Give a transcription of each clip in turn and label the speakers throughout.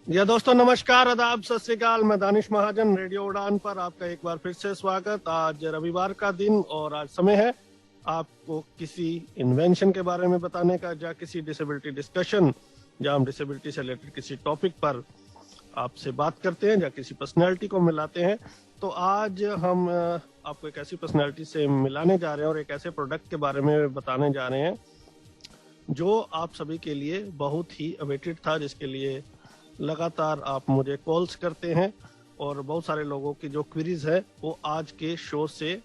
Speaker 1: या दोस्तों नमस्कार, आदाब, सत श्री अकाल। मैं दानिश महाजन, रेडियो उड़ान पर आपका एक बार फिर से स्वागत। आज रविवार का दिन और आज समय है आपको किसी इन्वेंशन के बारे में बताने का, या किसी डिसेबिलिटी डिस्कशन, जहाँ हम डिसेबिलिटी से रिलेटेड किसी टॉपिक पर आपसे बात करते हैं या किसी पर्सनैलिटी को मिलाते हैं। तो आज हम आपको एक ऐसी पर्सनैलिटी से मिलाने जा रहे हैं और एक ऐसे प्रोडक्ट के बारे में बताने जा रहे हैं जो आप सभी के लिए बहुत ही अवेटेड था, जिसके लिए लगातार आप मुझे कॉल्स करते हैं और बहुत सारे लोगों की जो क्वेरीज है वो आज के शो से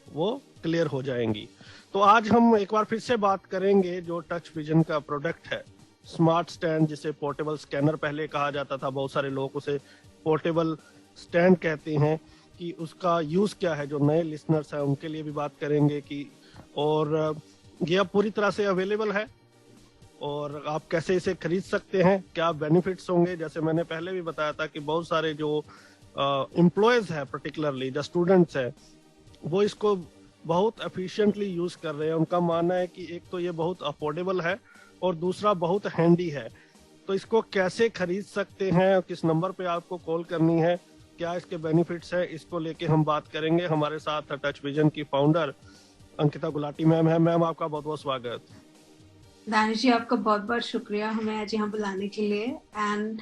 Speaker 1: वो क्लियर हो जाएंगी। तो आज हम एक बार फिर से बात करेंगे जो टच विजन का प्रोडक्ट है, स्मार्ट स्टैंड, जिसे पोर्टेबल स्कैनर पहले कहा जाता था। बहुत सारे लोग उसे पोर्टेबल स्टैंड कहते हैं कि उसका यूज क्या है। जो नए लिसनर्स हैं उनके लिए भी बात करेंगे कि और ये अब पूरी तरह से अवेलेबल है और आप कैसे इसे खरीद सकते हैं, क्या बेनिफिट्स होंगे। जैसे मैंने पहले भी बताया था कि बहुत सारे जो एम्प्लॉयज है, पर्टिकुलरली जो स्टूडेंट्स है, वो इसको बहुत एफिशिएंटली यूज कर रहे हैं। उनका मानना है कि एक तो ये बहुत अफोर्डेबल है और दूसरा बहुत हैंडी है। तो इसको कैसे खरीद सकते हैं, किस नंबर पे आपको कॉल करनी है, क्या इसके बेनिफिट्स है, इसको लेके हम बात करेंगे। हमारे साथ टच विजन की फाउंडर अंकिता गुलाटी मैम है। मैम, आपका बहुत बहुत स्वागत।
Speaker 2: दानिश जी, आपका बहुत बहुत शुक्रिया हमें आज यहाँ बुलाने के लिए। एंड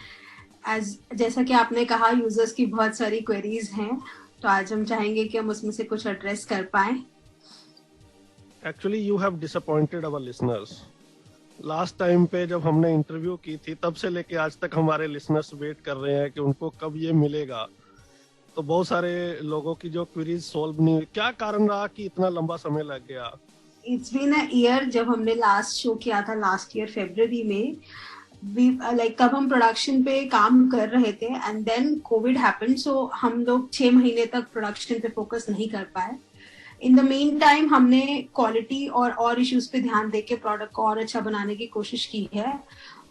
Speaker 2: जैसा कि आपने कहा, यूजर्स की बहुत सारी क्वेरीज हैं, तो आज हम चाहेंगे कि हम उसमें से कुछ एड्रेस कर पाए।
Speaker 1: Actually you have disappointed our listeners. Last time पे जब हमने इंटरव्यू की थी, तब से लेके आज तक हमारे लिसनर्स वेट कर रहे हैं कि उनको कब ये मिलेगा। तो बहुत सारे लोगों की जो क्वेरीज सॉल्व नहीं हुई। क्या कारण रहा कि इतना लंबा समय लग गया?
Speaker 2: It's been a year. जब हमने लास्ट शो किया था लास्ट ईयर फरवरी में, तब हम प्रोडक्शन पे काम कर रहे थे एंड देन कोविड हैपेंड, सो हम लोग 6 महीने तक प्रोडक्शन पे फोकस नहीं कर पाए। इन द मेन टाइम हमने क्वालिटी और इश्यूज पे ध्यान देके प्रोडक्ट को और अच्छा बनाने की कोशिश की है।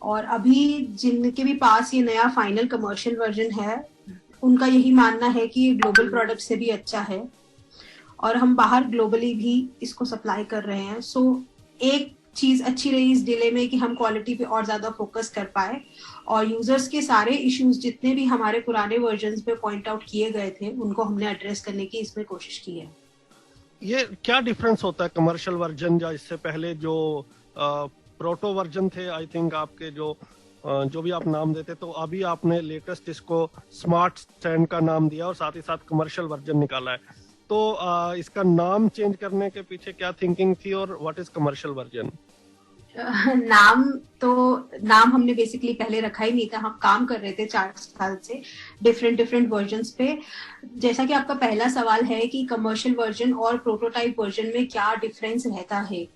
Speaker 2: और अभी जिनके भी पास ये नया फाइनल कमर्शियल वर्जन है, उनका यही मानना है कि ये ग्लोबल प्रोडक्ट से भी अच्छा है और हम बाहर ग्लोबली भी इसको सप्लाई कर रहे हैं। सो एक चीज अच्छी रही इस डिले में कि हम क्वालिटी पे और ज्यादा फोकस कर पाए और यूजर्स के सारे इश्यूज जितने भी हमारे पुराने वर्जन्स पे पॉइंट आउट किए गए थे, उनको हमने एड्रेस करने की इसमें कोशिश की है।
Speaker 1: ये क्या डिफरेंस होता है कमर्शियल वर्जन या इससे पहले जो प्रोटो वर्जन थे? आई थिंक आपके जो भी आप नाम देते, तो अभी आपने लेटेस्ट इसको स्मार्ट स्टैंड का नाम दिया और साथ ही साथ कमर्शियल वर्जन निकाला है। तो इसका नाम चेंज करने के पीछे क्या थिंकिंग थी और व्हाट इज कमर्शियल वर्जन?
Speaker 2: नाम हमने बेसिकली पहले रखा ही नहीं था। हम काम कर रहे थे 4 साल से डिफरेंट वर्जन्स पे। जैसा कि आपका पहला सवाल है कि कमर्शियल वर्जन और प्रोटोटाइप वर्जन में क्या डिफरेंस रहता है,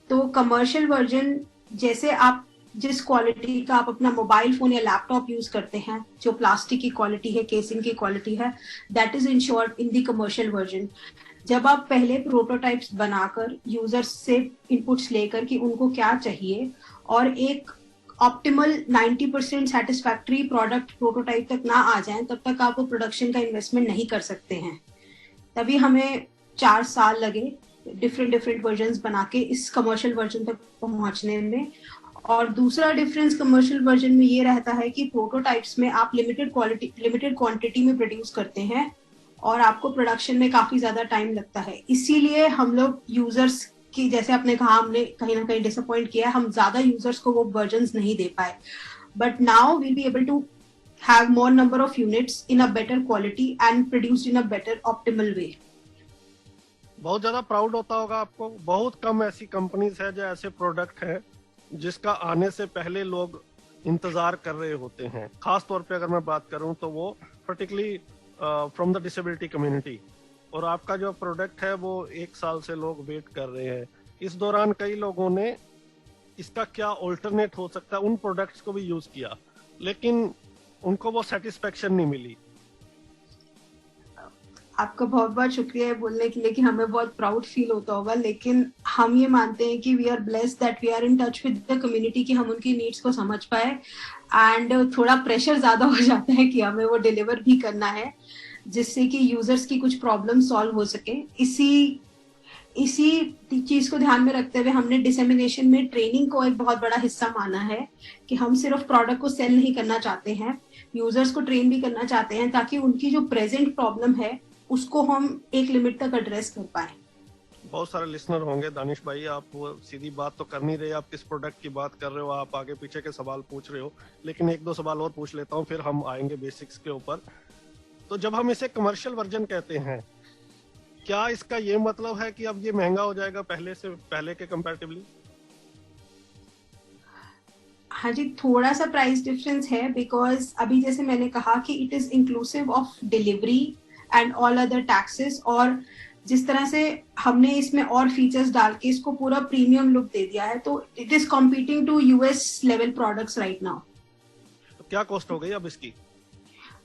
Speaker 2: तो कमर्शियल वर्जन जैसे आप जिस क्वालिटी का आप अपना मोबाइल फोन या लैपटॉप यूज करते हैं, जो प्लास्टिक की क्वालिटी है, केसिंग की क्वालिटी है, that is insured in the commercial version. जब आप पहले प्रोटोटाइप्स बनाकर यूजर्स से इनपुट्स लेकर कि उनको क्या चाहिए और एक ऑप्टिमल 90% सेटिस्फैक्टरी प्रोडक्ट प्रोटोटाइप तक ना आ जाए, तब तक आप वो प्रोडक्शन का इन्वेस्टमेंट नहीं कर सकते हैं। तभी हमें 4 साल लगे डिफरेंट वर्जन्स बना के इस कमर्शियल वर्जन तक पहुंचने में। और दूसरा डिफरेंस कमर्शियल वर्जन में ये रहता है कि प्रोटोटाइप्स में आप लिमिटेड क्वांटिटी में प्रोड्यूस करते हैं और आपको प्रोडक्शन में काफी ज्यादा टाइम लगता है। इसीलिए हम लोग यूजर्स की, जैसे आपने कहा, हमने कहीं ना कहीं डिसअपॉइंट किया, हम ज्यादा यूजर्स को वो वर्जन्स नहीं दे पाए। But now we'll be able to have more number of units in a better quality and produced in a better optimal way.
Speaker 1: बहुत ज्यादा प्राउड होता होगा आपको। बहुत कम ऐसी कंपनीज है जो ऐसे प्रोडक्ट है जिसका आने से पहले लोग इंतजार कर रहे होते हैं। खास तौर पे अगर मैं बात करूं तो वो particularly from the disability community. और आपका जो प्रोडक्ट है वो 1 साल से लोग वेट कर रहे हैं। इस दौरान कई लोगों ने इसका क्या ऑल्टरनेट हो सकता है उन प्रोडक्ट्स को भी यूज किया, लेकिन उनको वो सेटिस्फेक्शन नहीं मिली।
Speaker 2: आपका बहुत बहुत शुक्रिया बोलने के लिए कि हमें बहुत प्राउड फील होता होगा, लेकिन हम ये मानते हैं कि we are blessed that we are in touch with the community, कि हम उनकी नीड्स को समझ पाए। एंड थोड़ा प्रेशर ज्यादा हो जाता है कि हमें वो डिलीवर भी करना है, जिससे कि यूजर्स की कुछ प्रॉब्लम सॉल्व हो सके। इसी चीज को ध्यान में रखते हुए हमने डिसेमिनेशन में ट्रेनिंग को एक बहुत बड़ा हिस्सा माना है कि हम सिर्फ प्रोडक्ट को सेल नहीं करना चाहते हैं, यूजर्स को ट्रेन भी करना चाहते हैं ताकि उनकी जो प्रेजेंट प्रॉब्लम है उसको हम एक लिमिट तक एड्रेस कर पाए।
Speaker 1: बहुत सारे लिसनर होंगे, दानिश भाई आप सीधी बात तो कर नहीं रहे, आप किस प्रोडक्ट की बात कर रहे हो, आप आगे पीछे के सवाल पूछ रहे हो, लेकिन एक दो सवाल और पूछ लेता हूँ फिर हम आएंगे बेसिक्स के ऊपर। तो जब हम इसे कमर्शियल वर्जन कहते हैं, क्या इसका ये मतलब है कि अब ये महंगा हो जाएगा पहले के कंपैरेटिवली?
Speaker 2: हाँ जी, थोड़ा सा प्राइस डिफरेंस है, बिकॉज अभी जैसे मैंने कहा कि it is inclusive of delivery and all other taxes, और जिस तरह से हमने इसमें और फीचर्स डाल के इसको पूरा प्रीमियम लुक दे दिया है, तो it is competing to US level products right now.
Speaker 1: तो क्या कॉस्ट हो गई अब इसकी?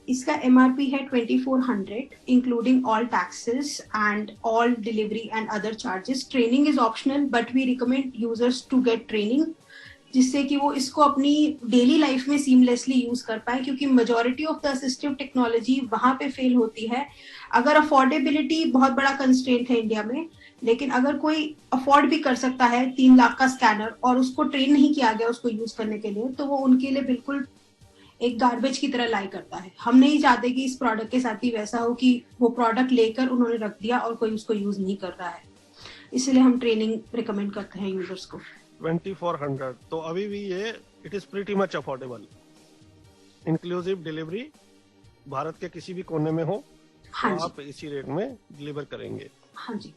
Speaker 2: इसका MRP है 2400 including all taxes and all delivery and other charges. Training is optional but we recommend users to get training, जिससे कि वो इसको अपनी डेली लाइफ में सीमलेसली यूज कर पाए, क्योंकि majority of the assistive technology वहां पे फेल होती है। अगर अफोर्डेबिलिटी बहुत बड़ा कंस्ट्रेंट है इंडिया में, लेकिन अगर कोई अफोर्ड भी कर सकता है 3 लाख का स्कैनर और उसको ट्रेन नहीं किया गया उसको यूज करने के लिए, तो वो उनके लिए बिल्कुल एक गार्बेज की तरह लाई करता है। हम नहीं चाहते कि इस प्रोडक्ट के साथ भी वैसा हो कि वो प्रोडक्ट लेकर उन्होंने रख दिया और कोई उसको यूज नहीं कर रहा है, इसलिए हम ट्रेनिंग रिकमेंड करते हैं यूजर्स को।
Speaker 1: 2400 तो अभी भी ये it is pretty much affordable, inclusive delivery, Bharat के किसी भी कोने में हो
Speaker 2: हाँ
Speaker 1: तो आप इसी रेट में डिलीवर करेंगे।
Speaker 2: हाँ जी।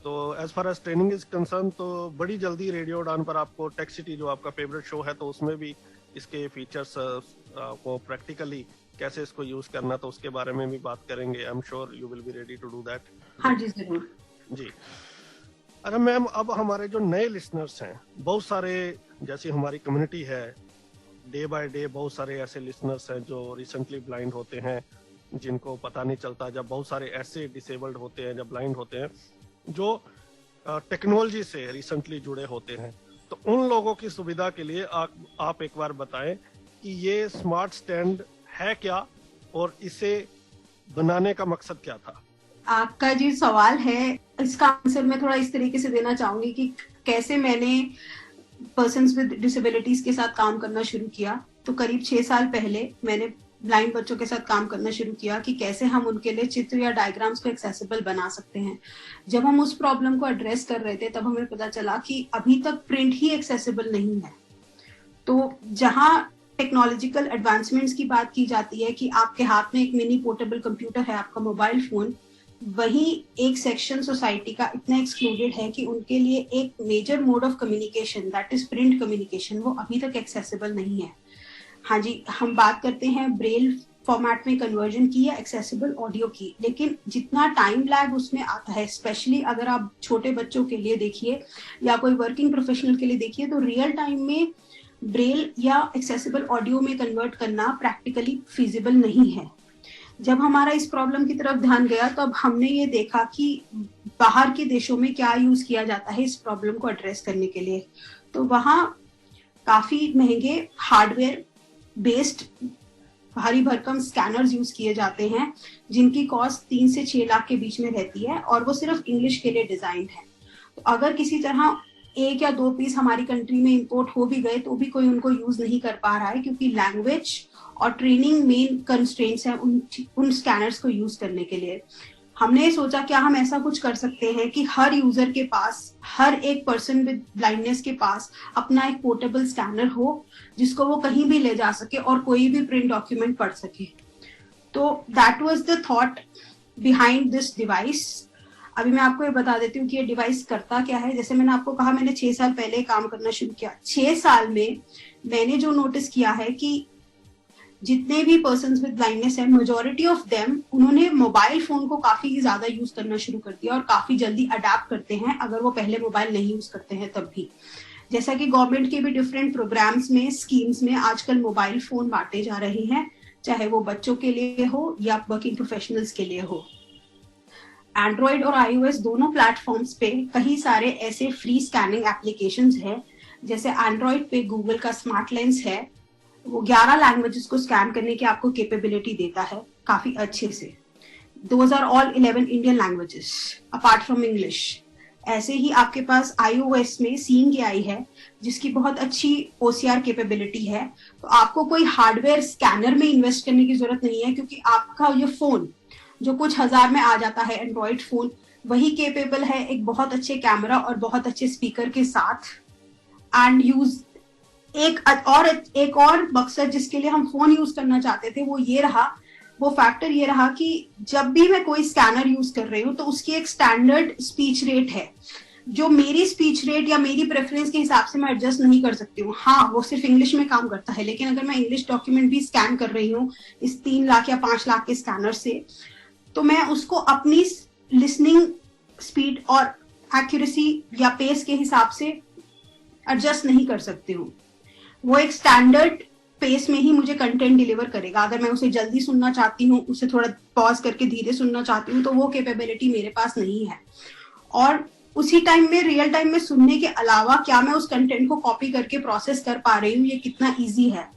Speaker 1: तो as far as training is concern, तो बड़ी जल्दी रेडियो उड़ान पर आपको टेक सिटी जो आपका फेवरेट शो है, तो उसमें भी इसके फीचर्स को प्रैक्टिकली कैसे इसको यूज करना, तो उसके बारे में भी बात करेंगे। I am sure you will be ready to do that.
Speaker 2: हाँ जी जरूर
Speaker 1: जी। अरे मैम, अब हमारे जो नए लिसनर्स हैं, बहुत सारे, जैसी हमारी कम्युनिटी है, डे बाय डे बहुत सारे ऐसे लिसनर्स हैं जो रिसेंटली ब्लाइंड होते हैं, जिनको पता नहीं चलता, जब बहुत सारे ऐसे डिसेबल्ड होते हैं, जब ब्लाइंड होते हैं, जो टेक्नोलॉजी से रिसेंटली जुड़े होते हैं। तो उन लोगों की सुविधा के लिए आप एक बार बताएं कि ये स्मार्ट स्टैंड है क्या और इसे बनाने का मकसद क्या था?
Speaker 2: आपका जो सवाल है इसका आंसर मैं थोड़ा इस तरीके से देना चाहूंगी कि कैसे मैंने पर्सन्स विद डिसेबिलिटीज के साथ काम करना शुरू किया। तो करीब 6 साल पहले मैंने ब्लाइंड बच्चों के साथ काम करना शुरू किया कि कैसे हम उनके लिए चित्र या डायग्राम्स को एक्सेसिबल बना सकते हैं। जब हम उस प्रॉब्लम को एड्रेस कर रहे थे तब हमें पता चला कि अभी तक प्रिंट ही एक्सेसिबल नहीं है। तो जहां टेक्नोलॉजिकल एडवांसमेंट्स की बात की जाती है कि आपके हाथ में एक मिनी पोर्टेबल कंप्यूटर है, आपका मोबाइल फोन, वही एक सेक्शन सोसाइटी का इतना एक्सक्लूडेड है कि उनके लिए एक major mode of communication that is print communication वो अभी तक एक्सेसिबल नहीं है। हाँ जी, हम बात करते हैं ब्रेल फॉर्मेट में कन्वर्जन की या एक्सेसिबल ऑडियो की, लेकिन जितना टाइम लैग उसमें आता है, स्पेशली अगर आप छोटे बच्चों के लिए देखिए या कोई वर्किंग प्रोफेशनल के लिए देखिए, तो रियल टाइम में ब्रेल या एक्सेसिबल ऑडियो में कन्वर्ट करना प्रैक्टिकली फिजिबल नहीं है। जब हमारा इस प्रॉब्लम की तरफ ध्यान गया तो अब हमने ये देखा कि बाहर के देशों में क्या यूज किया जाता है इस प्रॉब्लम को एड्रेस करने के लिए। तो वहाँ काफी महंगे हार्डवेयर बेस्ड भारी भरकम स्कैनर्स यूज किए जाते हैं, जिनकी कॉस्ट 3 से 6 लाख के बीच में रहती है और वो सिर्फ इंग्लिश के लिए डिजाइन है। तो अगर किसी तरह 1 या 2 पीस हमारी कंट्री में इंपोर्ट हो भी गए तो भी कोई उनको यूज नहीं कर पा रहा है, क्योंकि लैंग्वेज और ट्रेनिंग मेन कंस्ट्रेंट्स हैं उन स्कैनर्स को यूज करने के लिए। हमने सोचा क्या हम ऐसा कुछ कर सकते हैं कि हर यूजर के पास, हर एक पर्सन विद ब्लाइंडनेस के पास अपना एक पोर्टेबल स्कैनर हो जिसको वो कहीं भी ले जा सके और कोई भी प्रिंट डॉक्यूमेंट पढ़ सके। तो that was the thought behind this device. अभी मैं आपको ये बता देती हूँ कि ये डिवाइस करता क्या है। जैसे मैंने आपको कहा, मैंने 6 साल पहले काम करना शुरू किया। 6 साल में मैंने जो नोटिस किया है कि जितने भी पर्सन्स विद ब्लाइंडनेस है, मेजॉरिटी ऑफ देम, उन्होंने मोबाइल फोन को काफी ज्यादा यूज करना शुरू कर दिया और काफी जल्दी अडेप्ट करते हैं अगर वो पहले मोबाइल नहीं यूज करते हैं तब भी। जैसा कि गवर्नमेंट के भी डिफरेंट प्रोग्राम्स में, स्कीम्स में आजकल मोबाइल फोन बांटे जा रहे हैं, चाहे वो बच्चों के लिए हो या वर्किंग प्रोफेशनल्स के लिए हो। एंड्रॉइड और iOS दोनों प्लेटफॉर्म्स पे कई सारे ऐसे फ्री स्कैनिंग एप्लीकेशंस हैं। जैसे एंड्रॉइड पे गूगल का स्मार्ट लेंस है, वो 11 लैंग्वेजेस को स्कैन करने की आपको कैपेबिलिटी देता है काफी अच्छे से। Those are all 11 Indian languages apart from English. ऐसे ही आपके पास iOS में सीन के आई है जिसकी बहुत अच्छी OCR कैपेबिलिटी है, तो आपको कोई हार्डवेयर स्कैनर में इन्वेस्ट करने की जरूरत नहीं है, क्योंकि आपका ये फोन जो कुछ हजार में आ जाता है एंड्रॉइड फोन, वही केपेबल है एक बहुत अच्छे कैमरा और बहुत अच्छे स्पीकर के साथ। एंड यूज एक और मकसद जिसके लिए हम फोन यूज करना चाहते थे वो फैक्टर ये रहा कि जब भी मैं कोई स्कैनर यूज कर रही हूँ तो उसकी एक स्टैंडर्ड स्पीच रेट है जो मेरी स्पीच रेट या मेरी प्रेफरेंस के हिसाब से मैं एडजस्ट नहीं कर सकती हूँ। हाँ, वो सिर्फ इंग्लिश में काम करता है, लेकिन अगर मैं इंग्लिश डॉक्यूमेंट भी स्कैन कर रही हूँ इस 3 लाख या 5 लाख के स्कैनर से, तो मैं उसको अपनी लिसनिंग स्पीड और एक्यूरेसी या पेस के हिसाब से एडजस्ट नहीं कर सकती हूँ। वो एक स्टैंडर्ड पेस में ही मुझे कंटेंट डिलीवर करेगा। अगर मैं उसे जल्दी सुनना चाहती हूँ, उसे थोड़ा पॉज करके धीरे सुनना चाहती हूँ, तो वो कैपेबिलिटी मेरे पास नहीं है। और उसी टाइम में रियल टाइम में सुनने के अलावा क्या मैं उस कंटेंट को कॉपी करके प्रोसेस कर पा रही हूँ, ये कितना ईजी है।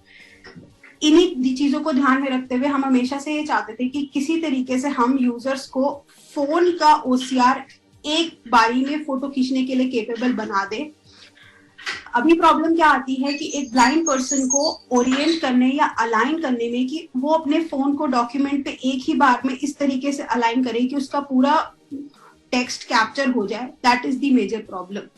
Speaker 2: इन्हीं चीजों को ध्यान में रखते हुए हम हमेशा से ये चाहते थे कि किसी तरीके से हम यूजर्स को फोन का OCR एक बारी में फोटो खींचने के लिए केपेबल बना दे। अभी प्रॉब्लम क्या आती है कि एक ब्लाइंड पर्सन को ओरिएंट करने या अलाइन करने में कि वो अपने फोन को डॉक्यूमेंट पे एक ही बार में इस तरीके से अलाइन करे कि उसका पूरा टेक्स्ट कैप्चर हो जाए। That is the major problem.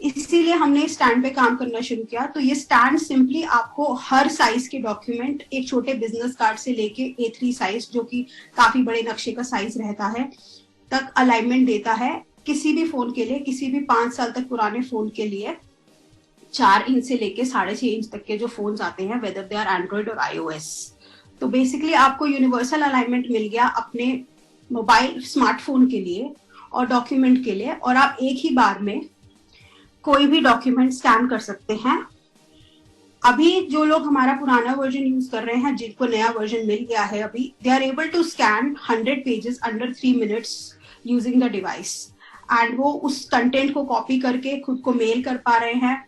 Speaker 2: इसीलिए हमने स्टैंड पे काम करना शुरू किया। तो ये स्टैंड सिंपली आपको हर साइज के डॉक्यूमेंट, एक छोटे बिजनेस कार्ड से लेके A3 साइज जो कि काफी बड़े नक्शे का साइज रहता है तक अलाइनमेंट देता है। किसी भी फोन के लिए, किसी भी 5 साल तक पुराने फोन के लिए 4 इंच से लेके 6.5 इंच तक के जो फोन आते हैं, वेदर दे आर एंड्रॉइड और iOS, तो बेसिकली आपको यूनिवर्सल अलाइनमेंट मिल गया अपने मोबाइल स्मार्टफोन के लिए और डॉक्यूमेंट के लिए, और आप एक ही बार में कोई भी डॉक्यूमेंट स्कैन कर सकते हैं। अभी जो लोग हमारा पुराना वर्जन यूज कर रहे हैं, जिनको नया वर्जन मिल गया है अभी, they are able to scan 100 pages under 3 minutes using the device. And वो उस कंटेंट को कॉपी करके खुद को मेल कर पा रहे हैं,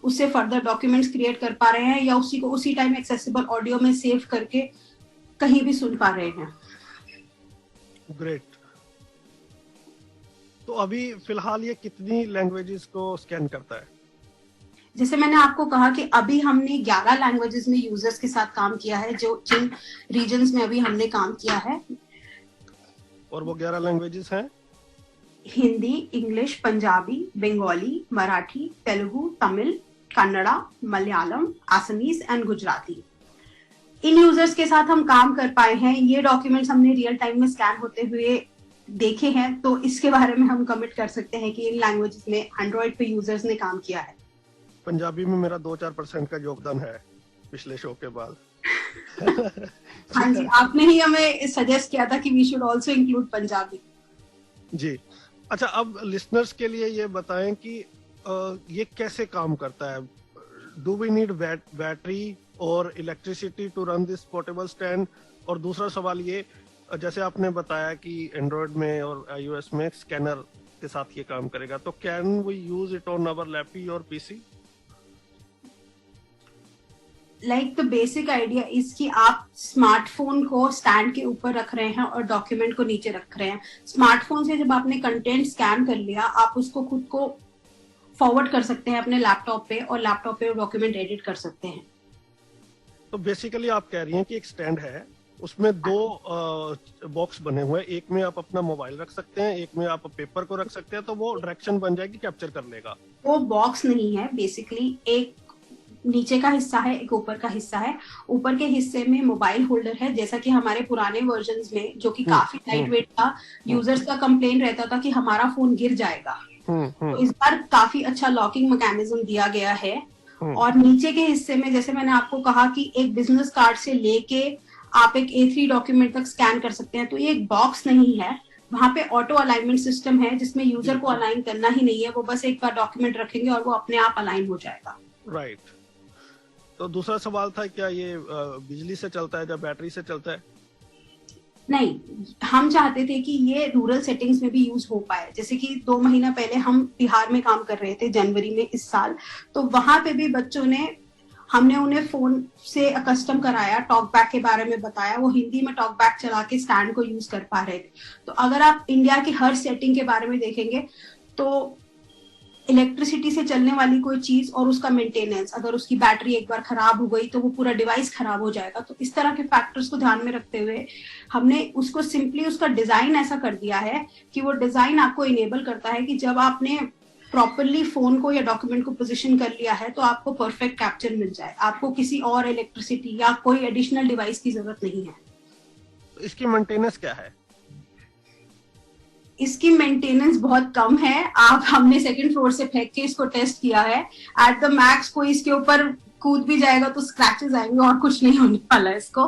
Speaker 2: उससे फर्दर डॉक्यूमेंट्स क्रिएट कर पा रहे हैं, या उसी को उसी टाइम एक्सेसिबल ऑडियो में सेव करके कहीं भी सुन पा रहे हैं।
Speaker 1: ग्रेट। तो अभी फिलहाल ये कितनी लैंग्वेजेस को स्कैन करता है?
Speaker 2: जैसे मैंने आपको कहा कि अभी हमने 11 लैंग्वेजेस में यूजर्स के साथ काम किया है, जो जिन रीजन्स में अभी हमने काम किया है।
Speaker 1: और वो 11 लैंग्वेजेस हैं?
Speaker 2: Hindi, English, Punjabi, Bengali, Marathi, Telugu, Tamil, Kannada, Malayalam, Assamese and Gujarati. In users के साथ हम काम कर पाए हैं। ये डॉक्यूमेंट्स हमने रियल टाइम में स्कैन होते हुए देखे हैं, तो इसके बारे में हम कमिट कर सकते हैं कि इन लैंग्वेजेस में एंड्रॉइड पे यूजर्स ने काम किया है।
Speaker 1: पंजाबी में मेरा 2-4% का योगदान है पिछले शो के बाद।
Speaker 2: हाँ जी, आपने ही हमें सजेस्ट किया था कि we should also include Punjabi.
Speaker 1: जी, अच्छा, अब लिसनर्स के लिए ये बताएं कि ये कैसे काम करता है। डू वी नीड बैटरी और electricity to run this portable stand? और दूसरा सवाल ये, जैसे आपने बताया कि एंड्रॉइड में और iOS में स्कैनर के साथ ये काम करेगा, तो can we use it on our laptop और PC?
Speaker 2: Like the basic idea is कि आप स्मार्टफोन को स्टैंड के ऊपर रख रहे हैं और डॉक्यूमेंट को नीचे रख रहे हैं। स्मार्टफोन से जब आपने कंटेंट स्कैन कर लिया, आप उसको खुद को फॉरवर्ड कर सकते हैं अपने लैपटॉप पे, और लैपटॉप पे डॉक्यूमेंट एडिट कर सकते हैं।
Speaker 1: तो बेसिकली आप कह रही हैं कि एक स्टैंड है, उसमें 2 बॉक्स बने हुए हैं, एक में आप अपना मोबाइल रख सकते हैं, एक में आप पेपर को रख सकते हैं, तो वो डायरेक्शन बन जाएगी, कैप्चर कर लेगा।
Speaker 2: वो बॉक्स नहीं है, बेसिकली एक नीचे का हिस्सा है, एक ऊपर का हिस्सा है। ऊपर के हिस्से में मोबाइल होल्डर है, जैसा कि हमारे पुराने वर्जन्स में, जो कि काफी लाइट वेट था, यूजर्स का कंप्लेन रहता था कि हमारा फोन गिर जाएगा। तो इस बार काफी अच्छा लॉकिंग मैकेनिज्म दिया गया है। और नीचे के हिस्से में, जैसे मैंने आपको कहा कि एक बिजनेस कार्ड से लेके आप एक A3 डॉक्यूमेंट तक स्कैन कर सकते हैं, तो ये एक बॉक्स नहीं है। वहां पे ऑटो अलाइनमेंट सिस्टम है, जिसमें यूजर को अलाइन करना ही नहीं है, वो बस एक बार डॉक्यूमेंट रखेंगे और वो अपने आप अलाइन हो जाएगा।
Speaker 1: राइट। तो दूसरा सवाल था, क्या ये बिजली से चलता है या बैटरी से चलता है?
Speaker 2: नहीं, हम चाहते थे कि ये रूरल सेटिंग्स में भी यूज हो पाए। जैसे कि 2 महीना पहले हम बिहार में काम कर रहे थे, जनवरी में इस साल, तो वहां पे भी बच्चों ने, हमने उन्हें फोन से अकस्टम कराया, टॉक बैक के बारे में बताया, वो हिंदी में टॉक बैक चला के स्टैंड को यूज कर पा रहे थे। तो अगर आप इंडिया की हर सेटिंग के बारे में देखेंगे तो इलेक्ट्रिसिटी से चलने वाली कोई चीज और उसका मेंटेनेंस, अगर उसकी बैटरी एक बार खराब हो गई तो वो पूरा डिवाइस खराब हो जाएगा। तो इस तरह के फैक्टर्स को ध्यान में रखते हुए हमने उसको सिंपली उसका डिजाइन ऐसा कर दिया है कि वो डिजाइन आपको इनेबल करता है कि जब आपने प्रॉपरली फोन को या डॉक्यूमेंट को पोजीशन कर लिया है तो आपको परफेक्ट कैप्चर मिल जाए, आपको किसी और इलेक्ट्रिसिटी या कोई एडिशनल डिवाइस की जरूरत नहीं है।
Speaker 1: इसकी मेंटेनेंस क्या है?
Speaker 2: इसकी मेंटेनेंस बहुत कम है। हमने सेकंड फ्लोर से फेंक के इसको टेस्ट किया है। एट द मैक्स कोई इसके ऊपर कूद भी जाएगा तो स्क्रैचेस आएंगे और कुछ नहीं होने वाला है इसको।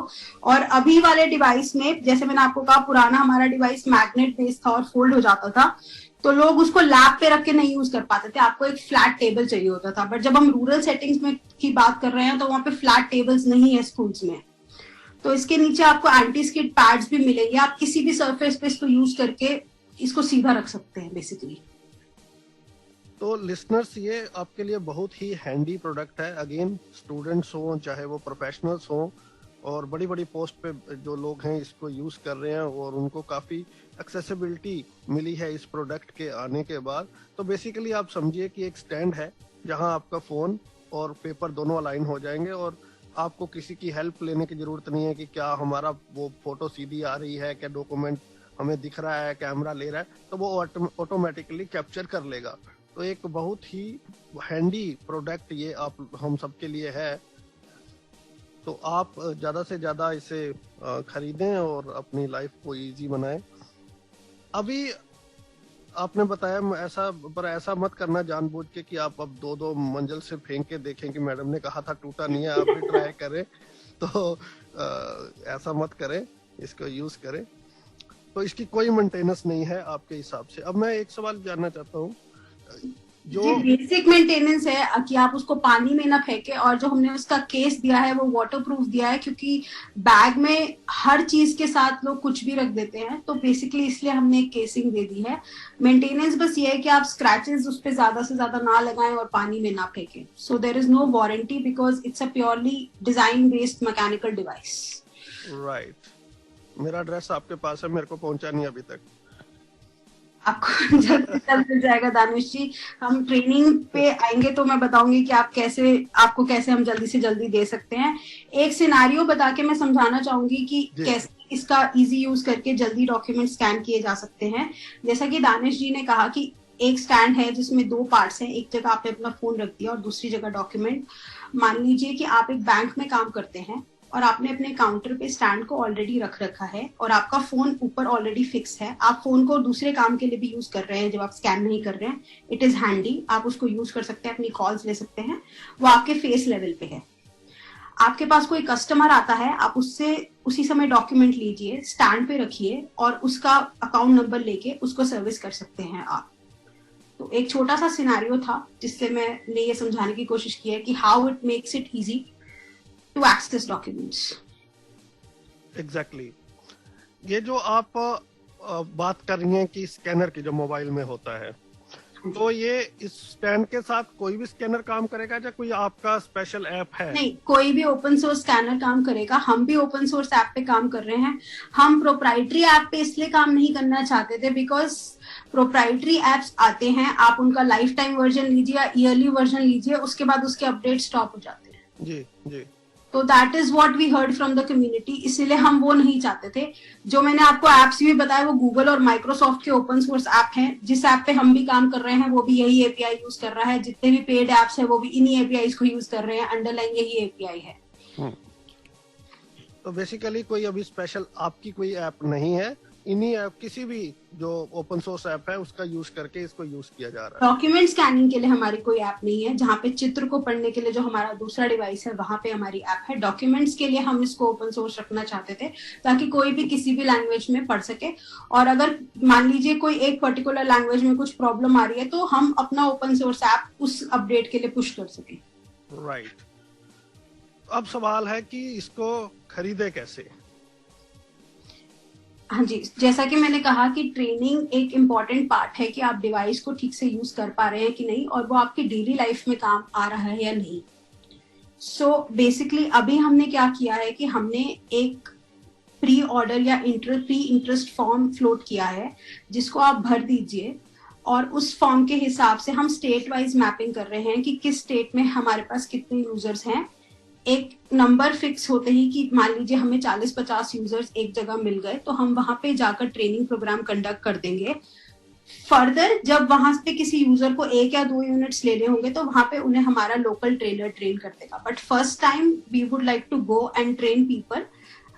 Speaker 2: और अभी वाले डिवाइस में, जैसे मैंने आपको कहा, पुराना हमारा डिवाइस मैग्नेट बेस्ड था और फोल्ड हो जाता था, तो लोग उसको लैप पे रख के नहीं यूज कर पाते थे, आपको एक फ्लैट टेबल चाहिए होता था। बट जब हम रूरल सेटिंग्स में की बात कर रहे हैं तो वहां पे फ्लैट टेबल्स नहीं है स्कूल्स में। तो इसके नीचे आपको एंटी स्किड पैड्स भी मिलेंगे, आप किसी भी सरफेस पे इसको यूज करके इसको सीधा रख सकते हैं बेसिकली।
Speaker 1: तो लिसनर्स, ये आपके लिए बहुत ही हैंडी प्रोडक्ट है। अगेन, स्टूडेंट्स हो चाहे वो प्रोफेशनल्स हो और बड़ी बड़ी पोस्ट पे जो लोग हैं इसको यूज कर रहे हैं और उनको काफी एक्सेसिबिलिटी मिली है इस प्रोडक्ट के आने के बाद। तो बेसिकली आप समझिए कि एक स्टैंड है जहां आपका फोन और पेपर दोनों अलाइन हो जाएंगे और आपको किसी की हेल्प लेने की जरूरत नहीं है कि क्या हमारा वो फोटो सीधी आ रही है, क्या डॉक्यूमेंट हमें दिख रहा है, कैमरा ले रहा है, तो वो ऑटोमेटिकली कैप्चर कर लेगा। तो एक बहुत ही हैंडी प्रोडक्ट ये हम सबके लिए है। तो आप ज्यादा से ज्यादा इसे खरीदें और अपनी लाइफ को इजी बनाएं। अभी आपने बताया ऐसा मत करना जानबूझ के कि आप अब 2-2 मंजिल से फेंक के देखें कि मैडम ने कहा था टूटा नहीं है, आप भी ट्राई करें। तो ऐसा मत करें, इसको यूज करें। तो इसकी कोई मेंटेनेंस नहीं है आपके हिसाब से। अब मैं एक सवाल जानना चाहता हूँ, जो
Speaker 2: बेसिक मेंटेनेंस है कि आप उसको पानी में ना फेंके, और जो हमने उसका केस दिया है वो वाटरप्रूफ दिया है, क्योंकि बैग में हर चीज के साथ लोग कुछ भी रख देते हैं, तो बेसिकली इसलिए हमने एक केसिंग दे दी है। मेंटेनेंस बस ये है कि आप स्क्रैचेस उस पर ज्यादा से ज्यादा ना लगाएं और पानी में ना फेंकें। So there is no warranty because it's a purely design based mechanical device.
Speaker 1: Right. मेरा एड्रेस आपके पास है, मेरे को पहुंचा नहीं अभी तक।
Speaker 2: आपको जल्द से जल्द मिल जाएगा दानिश जी। हम ट्रेनिंग पे आएंगे तो मैं बताऊंगी कि आपको कैसे हम जल्दी से जल्दी दे सकते हैं। एक सिनारियो बता के मैं समझाना चाहूंगी कि कैसे इसका इजी यूज करके जल्दी डॉक्यूमेंट स्कैन किए जा सकते हैं। जैसा कि दानिश जी ने कहा कि एक स्टैंड है जिसमें 2 पार्ट्स हैं, एक जगह आपने अपना फोन रख दिया और दूसरी जगह डॉक्यूमेंट। मान लीजिए कि आप एक बैंक में काम करते हैं और आपने अपने काउंटर पे स्टैंड को ऑलरेडी रख रखा है और आपका फोन ऊपर ऑलरेडी फिक्स है। आप फोन को दूसरे काम के लिए भी यूज कर रहे हैं जब आप स्कैन नहीं कर रहे हैं। इट इज हैंडी, आप उसको यूज कर सकते हैं, अपनी कॉल्स ले सकते हैं। वो आपके फेस लेवल पे है। आपके पास कोई कस्टमर आता है, आप उससे उसी समय डॉक्यूमेंट लीजिए, स्टैंड पे रखिए और उसका अकाउंट नंबर लेके उसको सर्विस कर सकते हैं आप। तो एक छोटा सा सिनेरियो था जिससे मैंने ये समझाने की कोशिश की है कि how it makes it easy to access documents.
Speaker 1: Exactly. ये जो आप बात कर रही हैं कि स्कैनर की जो मोबाइल में होता है, तो ये इस स्टैंड के साथ कोई भी स्कैनर काम करेगा या कोई आपका स्पेशल ऐप है?
Speaker 2: नहीं, कोई भी ओपन सोर्स स्कैनर काम करेगा। हम भी ओपन सोर्स ऐप पे काम कर रहे हैं। हम प्रोप्राइटरी ऐप पे इसलिए काम नहीं करना चाहते थे बिकॉज प्रोप्राइटरी एप्स आते हैं, आप उनका लाइफ टाइम वर्जन लीजिए या ईयरली वर्जन लीजिए, उसके बाद उसके अपडेट स्टॉप हो जाते हैं।
Speaker 1: जी जी।
Speaker 2: तो that is what we heard from the community, इसीलिए हम वो नहीं चाहते थे। जो मैंने आपको एप्स भी बताया वो गूगल और माइक्रोसॉफ्ट के ओपन सोर्स ऐप हैं। जिस ऐप पे हम भी काम कर रहे हैं वो भी यही एपीआई यूज कर रहा है। जितने भी पेड एप्स है वो भी इन्हीं एपीआई को यूज कर रहे हैं। अंडरलाइन यही एपीआई है।
Speaker 1: तो बेसिकली कोई अभी स्पेशल आपकी कोई ऐप नहीं है, इन्हीं ऐप किसी भी जो ओपन सोर्स ऐप है उसका यूज करके इसको यूज किया जा रहा है।
Speaker 2: डॉक्यूमेंट स्कैनिंग के लिए हमारी कोई ऐप नहीं है। जहाँ पे चित्र को पढ़ने के लिए जो हमारा दूसरा डिवाइस है वहां पे हमारी ऐप है। डॉक्यूमेंट्स के लिए हम इसको ओपन सोर्स रखना चाहते थे ताकि कोई भी किसी भी लैंग्वेज में पढ़ सके, और अगर मान लीजिए कोई एक पर्टिकुलर लैंग्वेज में कुछ प्रॉब्लम आ रही है तो हम अपना ओपन सोर्स ऐप उस अपडेट के लिए पुश कर सके।
Speaker 1: राइट। अब सवाल है कि इसको खरीदे कैसे?
Speaker 2: हाँ जी, जैसा कि मैंने कहा कि ट्रेनिंग एक इम्पॉर्टेंट पार्ट है कि आप डिवाइस को ठीक से यूज कर पा रहे हैं कि नहीं और वो आपकी डेली लाइफ में काम आ रहा है या नहीं। सो बेसिकली अभी हमने क्या किया है कि हमने एक प्री ऑर्डर या प्री इंटरेस्ट फॉर्म फ्लोट किया है जिसको आप भर दीजिए। और उस फॉर्म के हिसाब से हम स्टेट वाइज मैपिंग कर रहे हैं कि किस स्टेट में हमारे पास कितने यूजर्स हैं। एक नंबर फिक्स होते ही कि मान लीजिए हमें 40-50 यूजर्स एक जगह मिल गए तो हम वहां पे जाकर ट्रेनिंग प्रोग्राम कंडक्ट कर देंगे। फर्दर जब वहां पे किसी यूजर को 1 या 2 यूनिट्स लेने होंगे तो वहां पे उन्हें हमारा लोकल ट्रेनर ट्रेन कर देगा। But first time we would like to go and train people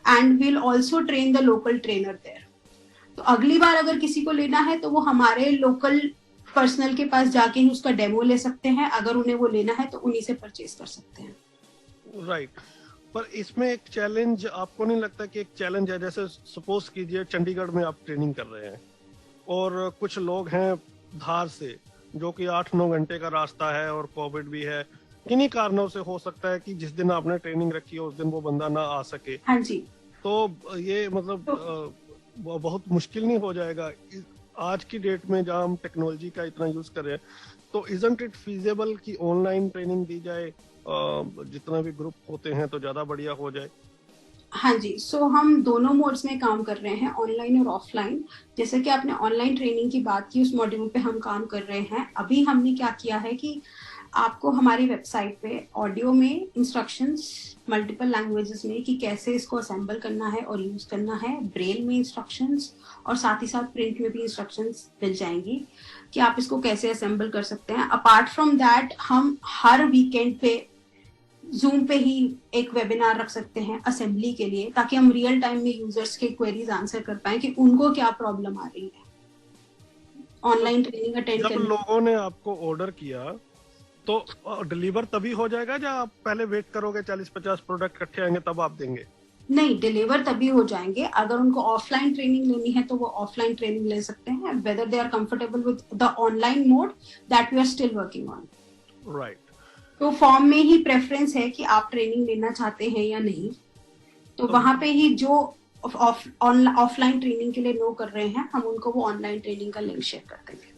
Speaker 2: and we'll also train the local trainer there. तो अगली बार अगर किसी को लेना है तो वो हमारे लोकल पर्सनल के पास जाके ही उसका डेमो ले सकते हैं। अगर उन्हें वो लेना है तो उन्हीं से परचेज कर सकते हैं।
Speaker 1: राइट पर इसमें एक चैलेंज आपको नहीं लगता कि एक चैलेंज है? जैसे सपोज कीजिए चंडीगढ़ में आप ट्रेनिंग कर रहे हैं और कुछ लोग हैं धार से जो कि 8-9 घंटे का रास्ता है और कोविड भी है, किन्हीं कारणों से हो सकता है कि जिस दिन आपने ट्रेनिंग रखी है उस दिन वो बंदा ना आ सके।
Speaker 2: हाँ जी।
Speaker 1: तो ये मतलब वो बहुत मुश्किल नहीं हो जाएगा आज की डेट में जहाँ हम टेक्नोलॉजी का इतना यूज कर रहे हैं? तो इजंट इट फीजेबल कि ऑनलाइन ट्रेनिंग दी जाए? जितना भी ग्रुप होते हैं तो ज्यादा बढ़िया हो जाए।
Speaker 2: हाँ जी, सो हम दोनों मोड्स में काम कर रहे हैं, ऑनलाइन और ऑफलाइन। जैसे कि आपने ऑनलाइन ट्रेनिंग की बात की, उस मॉड्यूल पे हम काम कर रहे हैं। अभी हमने क्या किया है कि आपको हमारी वेबसाइट पे ऑडियो में इंस्ट्रक्शंस मल्टीपल लैंग्वेजेस में कि कैसे इसको असेंबल करना है और यूज करना है, ब्रेल में इंस्ट्रक्शंस और साथ ही साथ प्रिंट में भी इंस्ट्रक्शंस मिल जाएंगी कि आप इसको कैसे असेंबल कर सकते हैं। अपार्ट फ्रॉम दैट हम हर वीकेंड पे जूम पे ही एक वेबिनार रख सकते हैं असेंबली के लिए, ताकि हम रियल टाइम में यूजर्स के क्वेरीज आंसर कर पाए कि उनको क्या प्रॉब्लम आ रही है ऑनलाइन ट्रेनिंग अटेंड करने।
Speaker 1: जब लोगों ने आपको ऑर्डर किया तो डिलीवर तभी हो जाएगा या आप पहले वेट करोगे 40-50 प्रोडक्ट इकट्ठे आएंगे तब आप देंगे?
Speaker 2: नहीं, डिलीवर तभी हो जाएंगे। अगर उनको ऑफलाइन ट्रेनिंग लेनी है तो वो ऑफलाइन ट्रेनिंग ले सकते हैं, whether they are comfortable with the online mode that we are still working on.
Speaker 1: Right.
Speaker 2: तो फॉर्म में ही प्रेफरेंस है कि आप ट्रेनिंग लेना चाहते हैं या नहीं। तो वहां पे ही जो ऑफलाइन ट्रेनिंग के लिए नो कर रहे हैं हम उनको वो ऑनलाइन ट्रेनिंग का लिंक शेयर कर देंगे।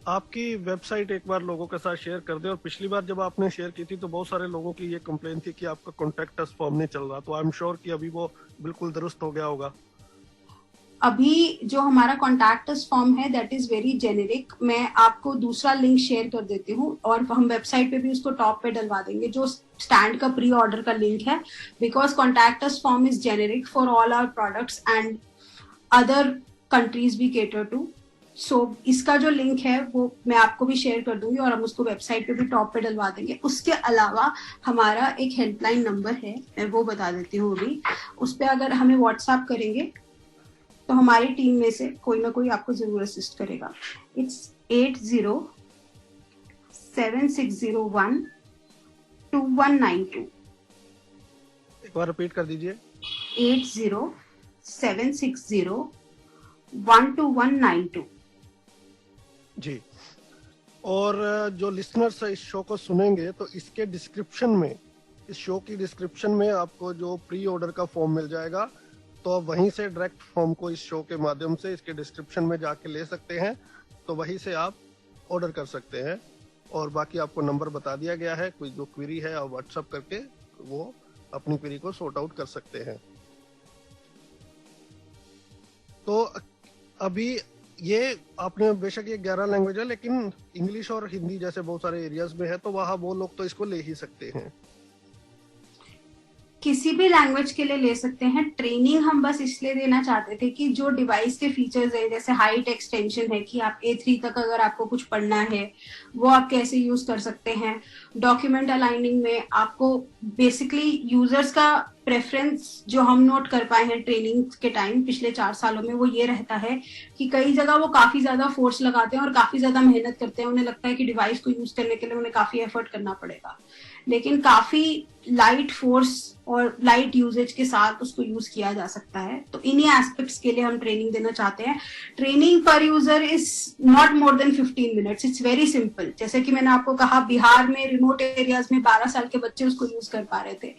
Speaker 1: आपकी वेबसाइट एक बार लोगों के साथ शेयर कर दे। और पिछली बार जब आपने शेयर की थी तो बहुत सारे लोगों की ये कंप्लेन थी कि आपका कॉन्टैक्ट अस फॉर्म नहीं चल रहा, तो आई एम श्योर कि अभी वो बिल्कुल दुरुस्त हो गया होगा।
Speaker 2: अभी जो हमारा कॉन्टैक्ट अस फॉर्म है दैट इज वेरी जेनेरिक। मैं आपको दूसरा लिंक शेयर कर देती हूँ और हम वेबसाइट पे भी उसको टॉप पे डलवा देंगे, जो स्टैंड का प्री ऑर्डर का लिंक है। Because contact us form is generic for all our products and other countries भी केटर टू। सो इसका जो लिंक है वो मैं आपको भी शेयर कर दूंगी और हम उसको वेबसाइट पे भी टॉप पे डलवा देंगे। उसके अलावा हमारा एक हेल्पलाइन नंबर है, मैं वो बता देती हूँ अभी। उस पर अगर हमें व्हाट्सएप करेंगे तो हमारी टीम में से कोई ना कोई आपको जरूर असिस्ट करेगा। इट्स 8076012192।
Speaker 1: एक बार रिपीट कर दीजिए।
Speaker 2: 8076012192।
Speaker 1: जी। और जो लिसनर्स इस शो को सुनेंगे तो इसके डिस्क्रिप्शन में, इस शो की डिस्क्रिप्शन में आपको जो प्री ऑर्डर का फॉर्म मिल जाएगा, तो आप वहीं से डायरेक्ट फॉर्म को इस शो के माध्यम से इसके डिस्क्रिप्शन में जाके ले सकते हैं। तो वहीं से आप ऑर्डर कर सकते हैं और बाकी आपको नंबर बता दिया गया है। कोई जो क्वेरी है आप व्हाट्सएप करके वो अपनी क्वेरी को सॉर्ट आउट कर सकते हैं। तो अभी ये आपने बेशक ये 11 लैंग्वेज है, लेकिन इंग्लिश और हिंदी जैसे बहुत सारे एरियाज में है, तो वहाँ वो लोग तो इसको ले ही सकते हैं।
Speaker 2: किसी भी लैंग्वेज के लिए ले सकते हैं। ट्रेनिंग हम बस इसलिए देना चाहते थे कि जो डिवाइस के फीचर्स है, जैसे हाइट एक्सटेंशन है कि आप A3 तक अगर आपको कुछ पढ़ना है वो आप कैसे यूज कर सकते हैं। डॉक्यूमेंट अलाइनिंग में आपको बेसिकली यूजर्स का प्रेफरेंस जो हम नोट कर पाए हैं ट्रेनिंग के टाइम पिछले 4 सालों में, वो ये रहता है कि कई जगह वो काफी ज्यादा फोर्स लगाते हैं और काफी ज्यादा मेहनत करते हैं। उन्हें लगता है कि डिवाइस को यूज करने के लिए उन्हें काफी एफर्ट करना पड़ेगा, लेकिन काफी लाइट फोर्स और लाइट यूजेज के साथ उसको यूज किया जा सकता है। तो इन्हीं एस्पेक्ट्स के लिए हम ट्रेनिंग देना चाहते हैं। ट्रेनिंग पर user is not more than 15 minutes. It's very simple. जैसे कि मैंने आपको कहा, बिहार में रिमोट एरियाज में 12 साल के बच्चे उसको यूज कर पा रहे थे।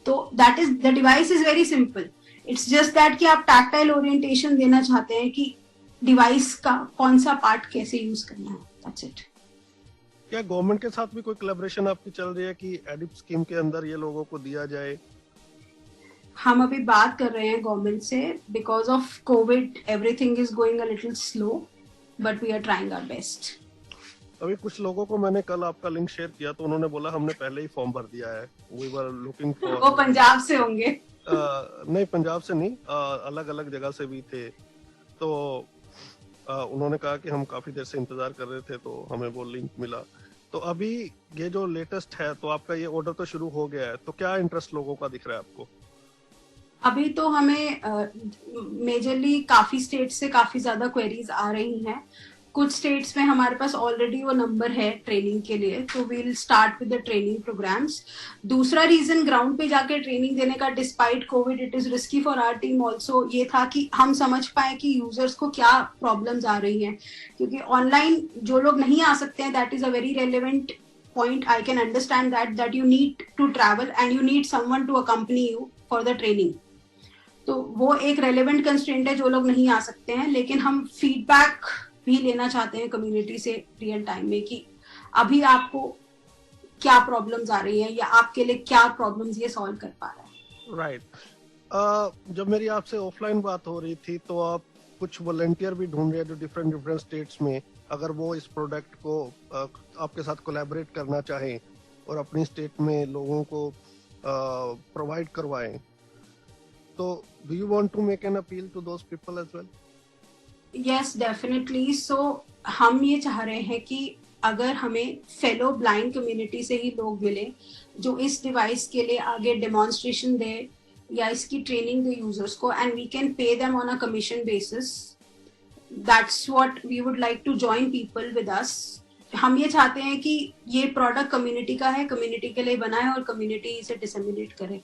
Speaker 2: तो that is the device is very simple. It's just that कि आप टैक्टाइल ओरिएंटेशन देना चाहते हैं कि डिवाइस का कौन सा पार्ट कैसे यूज करना है। That's it.
Speaker 1: क्या गवर्नमेंट के साथ भी कोई कोलैबोरेशन आपकी चल रही है कि एडिप स्कीम के अंदर ये लोगों को दिया जाए?
Speaker 2: हम अभी बात कर रहे हैं गवर्नमेंट से। Because of Covid everything is going a little slow, but we are trying our best.
Speaker 1: अभी कुछ लोगों को मैंने कल आपका लिंक शेयर किया तो उन्होंने बोला हमने पहले ही फॉर्म भर दिया है. We were looking for.
Speaker 2: वो पंजाब से होंगे.
Speaker 1: नहीं, पंजाब से नहीं, अलग अलग जगह से भी थे. तो उन्होंने कहा कि हम काफी देर से इंतजार कर रहे थे तो हमें वो लिंक मिला. तो अभी ये जो लेटेस्ट है तो आपका ये ऑर्डर तो शुरू हो गया है, तो क्या इंटरेस्ट लोगों का दिख रहा है आपको?
Speaker 2: अभी तो हमें मेजरली काफी स्टेट से काफी ज्यादा क्वेरीज आ रही हैं. कुछ स्टेट्स में हमारे पास ऑलरेडी वो नंबर है ट्रेनिंग के लिए, तो we will start with the training programs. दूसरा रीजन ग्राउंड पे जाके ट्रेनिंग देने का, despite Covid it is risky for our team also, ये था कि हम समझ पाए कि यूजर्स को क्या प्रॉब्लम्स आ रही हैं. क्योंकि ऑनलाइन जो लोग नहीं आ सकते हैं, that is a very relevant point. I can understand that you need to travel and you need someone to accompany you for the training. तो वो एक relevant constraint है जो लोग नहीं आ सकते हैं. लेकिन हम feedback भी लेना चाहते हैं कम्युनिटी से रियल टाइम में कि अभी आपको क्या प्रॉब्लम्स आ रही है या आपके लिए क्या प्रॉब्लम्स ये सॉल्व कर पा रहा है.
Speaker 1: राइट. जब मेरी आपसे ऑफलाइन बात हो रही थी तो आप कुछ वॉलंटियर भी ढूंढ रहे हैं जो डिफरेंट स्टेट्स में, अगर वो इस प्रोडक्ट को आपके साथ कोलैबोरेट करना चाहें और अपनी स्टेट में लोगों को प्रोवाइड करवाएं, तो do you want to make an appeal to those people as well?
Speaker 2: Yes, definitely. So हम ये चाह रहे हैं कि अगर हमें फेलो ब्लाइंड कम्युनिटी से ही लोग मिले जो इस डिवाइस के लिए आगे डेमोन्स्ट्रेशन दे या इसकी ट्रेनिंग दे यूजर्स को, and we can pay them on a commission basis. That's what we would like to join people with us. हम ये चाहते हैं कि ये प्रोडक्ट कम्युनिटी का है, कम्युनिटी के लिए बना है और कम्युनिटी इसे डिसेमिनेट करे.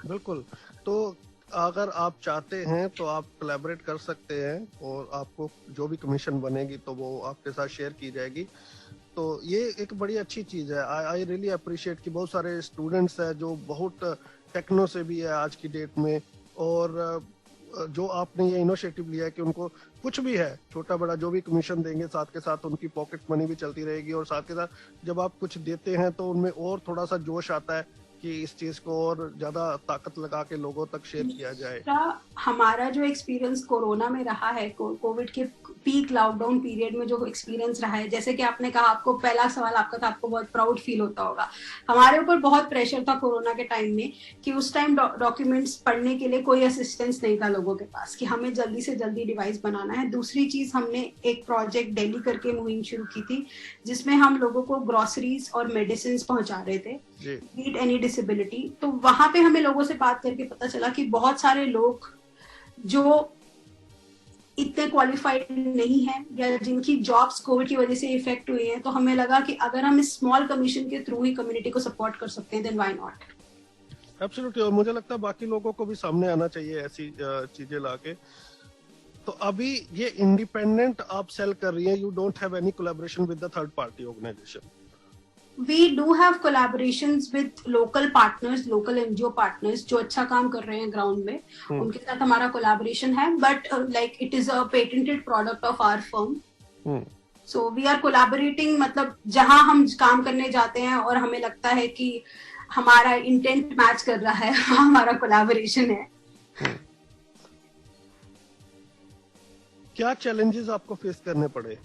Speaker 1: बिल्कुल. तो अगर आप चाहते हैं तो आप कोलैबोरेट कर सकते हैं और आपको जो भी कमीशन बनेगी तो वो आपके साथ शेयर की जाएगी. तो ये एक बड़ी अच्छी चीज है. आई रियली अप्रिशिएट कि बहुत सारे स्टूडेंट्स हैं जो बहुत टेक्नो से भी है आज की डेट में, और जो आपने ये इनिशिएटिव लिया है कि उनको कुछ भी है छोटा बड़ा जो भी कमीशन देंगे, साथ के साथ उनकी पॉकेट मनी भी चलती रहेगी, और साथ के साथ जब आप कुछ देते हैं तो उनमें और थोड़ा सा जोश आता है कि इस चीज को और ज्यादा ताकत लगा के लोगों तक शेयर किया जाए.
Speaker 2: हमारा जो एक्सपीरियंस कोरोना में रहा है, कोविड के पीक लॉकडाउन पीरियड में जो एक्सपीरियंस रहा है, जैसे कि आपने कहा, आपको पहला सवाल आपका था, आपको बहुत प्राउड फील होता होगा. हमारे ऊपर बहुत प्रेशर था कोरोना के टाइम में कि उस टाइम डॉक्यूमेंट्स पढ़ने के लिए कोई असिस्टेंस नहीं था लोगों के पास, कि हमें जल्दी से जल्दी डिवाइस बनाना है. दूसरी चीज, हमने एक प्रोजेक्ट दिल्ली करके मुहिम शुरू की थी जिसमें हम लोगों को ग्रोसरीज और मेडिसिन पहुंचा रहे थे, नीड एनी डिसेबिलिटी. तो वहां पे हमें लोगों से बात करके पता चला कि बहुत सारे लोग जो इतने क्वालिफाइड नहीं है या जिनकी जॉब्स कोविड की वजह से इफेक्ट हुई है, तो हमें लगा कि अगर हम इस स्मॉल कमीशन के थ्रू ही कम्युनिटी को सपोर्ट कर सकते हैं, देन व्हाई नॉट.
Speaker 1: एब्सोल्युटली. और मुझे लगता है बाकी लोगों को भी सामने आना चाहिए ऐसी चीजें लाके. तो अभी ये इंडिपेंडेंट आप सेल कर रही है, you don't have any collaboration with the third party organisation?
Speaker 2: We do have collaborations with local partners, local NGO partners जो अच्छा काम कर रहे हैं ग्राउंड में. उनके साथ हमारा कोलैबोरेशन है, but like it is a patented product of our firm. So we are collaborating, मतलब जहां हम काम करने जाते हैं और हमें लगता है कि हमारा इंटेंट मैच कर रहा है, हमारा कोलैबोरेशन है.
Speaker 1: क्या चैलेंजेस आपको फेस करने पड़े?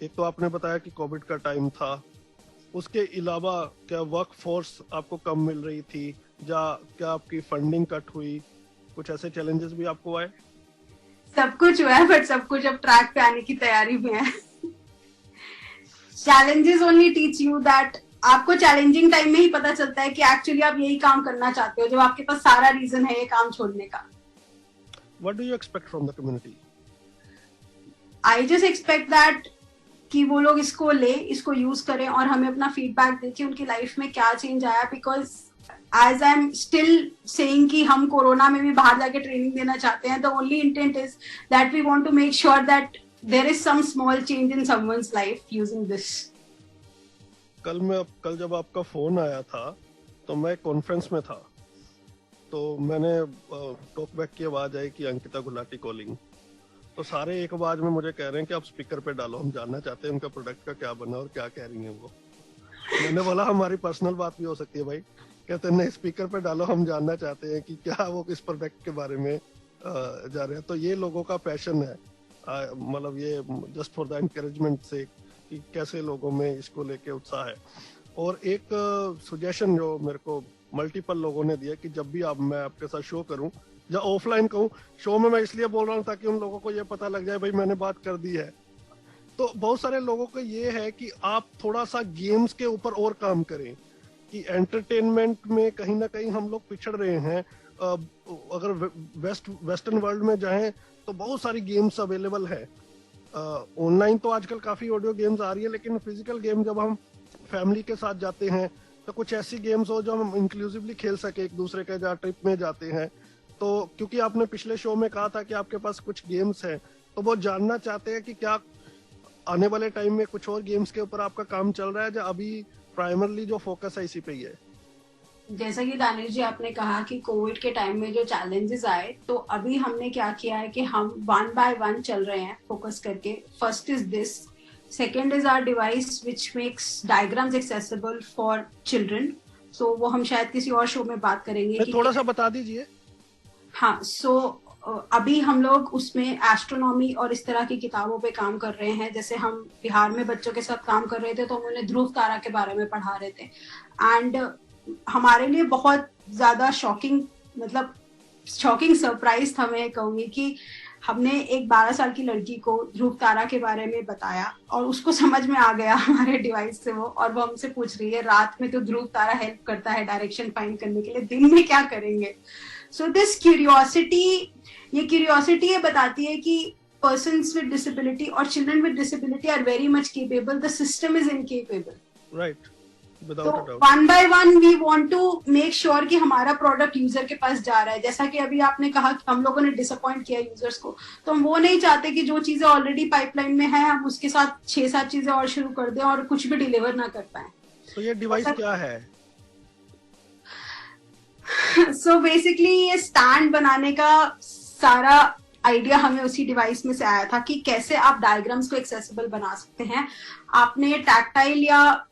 Speaker 1: एक तो आपने बताया कि कोविड का टाइम था, उसके अलावा क्या वर्क फोर्स आपको कम मिल रही थी, या क्या आपकी फंडिंग कट हुई? कुछ ऐसे चैलेंजेस भी आपको आए?
Speaker 2: सब कुछ हुआ है, बट सब कुछ अब ट्रैक पे आने की तैयारी में है. Challenges only teach you that आपको चैलेंजिंग टाइम में ही पता चलता है कि एक्चुअली आप यही काम करना चाहते हो, जब आपके पास सारा रीजन है ये काम छोड़ने का.
Speaker 1: What do you expect from the community?
Speaker 2: I just expect that कि वो लोग इसको ले, इसको यूज करें और हमें अपना फीडबैक दे कि उनकी लाइफ में क्या चेंज आया. Because as I am still saying कि हम कोरोना में भी बाहर जाके ट्रेनिंग देना चाहते हैं, the only intent is that we want to make sure that there is some small change in someone's life using this.
Speaker 1: कल जब आपका फोन आया था तो मैं कॉन्फ्रेंस में था, तो मैंने टॉकबैक की आवाज आई कि अंकिता गुलाटी कॉलिंग. तो सारे एक आवाज में मुझे कह रहे हैं कि आप स्पीकर पे डालो, हम जानना चाहते हैं उनका प्रोडक्ट का क्या बना और क्या कह रही हैं वो. मैंने बोला हमारी पर्सनल बात भी हो सकती है भाई. कहते हैं नहीं, स्पीकर पे डालो, हम जानना चाहते हैं कि क्या वो इस प्रोडक्ट के बारे में जा रहे हैं. तो ये लोगों का पैशन है मतलब ये जस्ट फॉर द एनकरेजमेंट से कि कैसे लोगों में इसको लेके उत्साह है। और एक सजेशन जो मेरे को मल्टीपल लोगों ने दिया कि जब भी मैं आपके साथ शो करूं या ऑफलाइन कहूं, शो में मैं इसलिए बोल रहा हूं ताकि उन लोगों को ये पता लग जाए भाई मैंने बात कर दी है। तो बहुत सारे लोगों को ये है कि आप थोड़ा सा गेम्स के ऊपर और काम करें, कि एंटरटेनमेंट में कहीं ना कहीं हम लोग पिछड़ रहे हैं। अगर वेस्टर्न वर्ल्ड में जाएं तो बहुत सारी गेम्स अवेलेबल है। ऑनलाइन तो आजकल काफी ऑडियो गेम्स आ रही है, लेकिन फिजिकल गेम जब हम फैमिली के साथ जाते हैं तो कुछ ऐसी गेम्स हो जो हम इंक्लूसिवली खेल सके एक दूसरे के, जहाँ ट्रिप में जाते हैं। तो क्योंकि आपने पिछले शो में कहा था कि आपके पास कुछ गेम्स हैं, तो वो जानना चाहते हैं कि क्या आने वाले टाइम में कुछ और गेम्स के ऊपर आपका काम चल रहा है या अभी प्राइमरली जो फोकस है इसी पे ही है।
Speaker 2: जैसा कि दानिश जी आपने कहा कि कोविड के टाइम में जो चैलेंजेस आए, तो अभी हमने क्या किया है कि हम 1 by 1 चल रहे हैं फोकस करके। First is this, second is our device which makes diagrams accessible for children. So वो हम शायद किसी और शो में बात करेंगे कि
Speaker 1: थोड़ा सा बता दीजिए।
Speaker 2: हाँ, सो अभी हम लोग उसमें एस्ट्रोनॉमी और इस तरह की किताबों पे काम कर रहे हैं। जैसे हम बिहार में बच्चों के साथ काम कर रहे थे तो हम उन्हें ध्रुव तारा के बारे में पढ़ा रहे थे। एंड हमारे लिए बहुत ज्यादा शॉकिंग सरप्राइज था, मैं कहूंगी कि हमने एक 12 साल की लड़की को ध्रुव तारा के बारे में बताया और उसको समझ में आ गया हमारे डिवाइस से वो, और वो हमसे पूछ रही है रात में तो ध्रुव तारा हेल्प करता है डायरेक्शन फाइंड करने के लिए, दिन में क्या करेंगे। सो दिस क्यूरियोसिटी, ये बताती है कि persons with disability or children with disability are very much capable. The system is incapable.
Speaker 1: Right.
Speaker 2: तो 1 by 1 we want to make sure कि हमारा प्रोडक्ट यूजर के पास जा रहा है। जैसा कि अभी आपने कहा कि हम लोगों ने डिसअपॉइंट किया यूजर्स को, तो हम वो नहीं चाहते कि जो चीजें ऑलरेडी पाइपलाइन में है हम उसके साथ 6-7 चीजें और शुरू कर दें और कुछ भी डिलीवर ना कर पाए।
Speaker 1: तो ये डिवाइस क्या है?
Speaker 2: सो बेसिकली ये स्टैंड बनाने का सारा आइडिया हमें उसी डिवाइस में से आया था कि कैसे आप डायग्राम्स को एक्सेसिबल बना सकते हैं। आपने टैक्टाइल या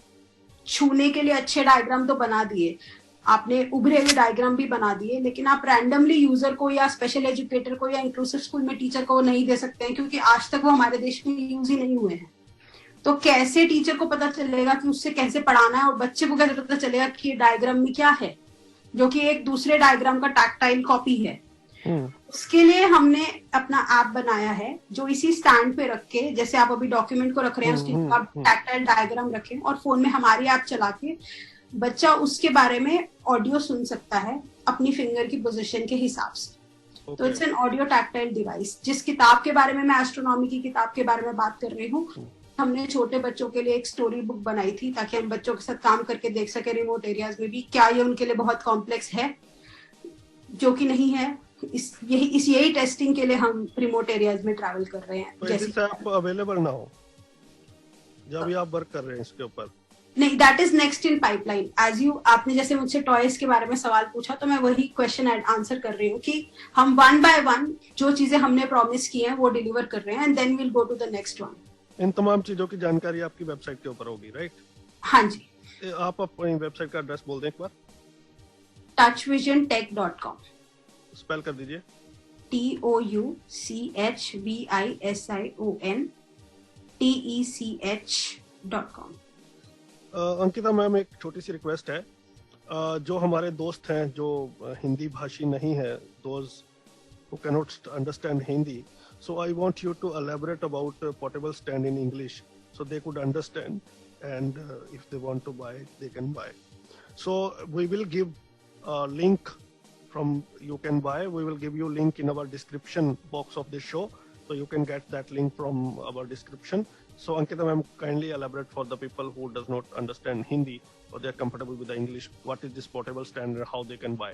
Speaker 2: छूने के लिए अच्छे डायग्राम तो बना दिए, आपने उभरे हुए डायग्राम भी बना दिए, लेकिन आप रैंडमली यूजर को या स्पेशल एजुकेटर को या इंक्लूसिव स्कूल में टीचर को नहीं दे सकते हैं, क्योंकि आज तक वो हमारे देश में यूज ही नहीं हुए हैं। तो कैसे टीचर को पता चलेगा कि उससे कैसे पढ़ाना है, और बच्चे को कैसे पता चलेगा कि ये डायग्राम में क्या है, जो कि एक दूसरे डायग्राम का टैक्टाइल कॉपी है। उसके लिए हमने अपना ऐप बनाया है जो इसी स्टैंड पे रख के, जैसे आप अभी डॉक्यूमेंट को रख रहे हैं उसके आप टैक्टाइल डायग्राम रखें और फोन में हमारी ऐप चला के बच्चा उसके बारे में ऑडियो सुन सकता है अपनी फिंगर की पोजीशन के हिसाब से। तो it's an audio tactile device. जिस किताब के बारे में मैं एस्ट्रोनॉमी की किताब के बारे में बात कर रही हूँ, हमने छोटे बच्चों के लिए एक स्टोरी बुक बनाई थी ताकि हम बच्चों के साथ काम करके देख सके रिमोट एरियाज में भी क्या ये उनके लिए बहुत कॉम्प्लेक्स है, जो कि नहीं है। यही टेस्टिंग के लिए हम रिमोट एरियाज में ट्रैवल कर रहे हैं।
Speaker 1: तो जैसे आप अवेलेबल ना हो जब भी आप वर्क कर रहे हैं इसके ऊपर?
Speaker 2: नहीं, that is next in pipeline. As you, आपने जैसे मुझसे टॉयज के बारे में सवाल पूछा तो मैं वही क्वेश्चन आंसर कर रही हूँ कि हम 1 by 1 जो चीजें हमने प्रॉमिस की हैं वो डिलीवर कर रहे हैं, and then will go to the next one.
Speaker 1: इन तमाम चीजों की जानकारी आपकी वेबसाइट के ऊपर होगी, राइट?
Speaker 2: हाँ जी।
Speaker 1: आप अपनी वेबसाइट का एड्रेस बोल दें एक बार।
Speaker 2: touchvisiontech.com।
Speaker 1: स्पेल कर दीजिए।
Speaker 2: touchvisiontech.com।
Speaker 1: अंकिता मैम, एक छोटी सी रिक्वेस्ट है, जो हमारे दोस्त हैं जो हिंदी भाषी नहीं है, those who cannot understand Hindi, so I want you to elaborate about portable stand in English so they could understand, and if they want to buy they can buy. So we will give a link from you can buy. We will give you link in our description box of this show, so you can get that link from our description. So Ankita ma'am, kindly elaborate for the people who does not understand Hindi or they are comfortable with the English, what is this portable stand and how they can buy?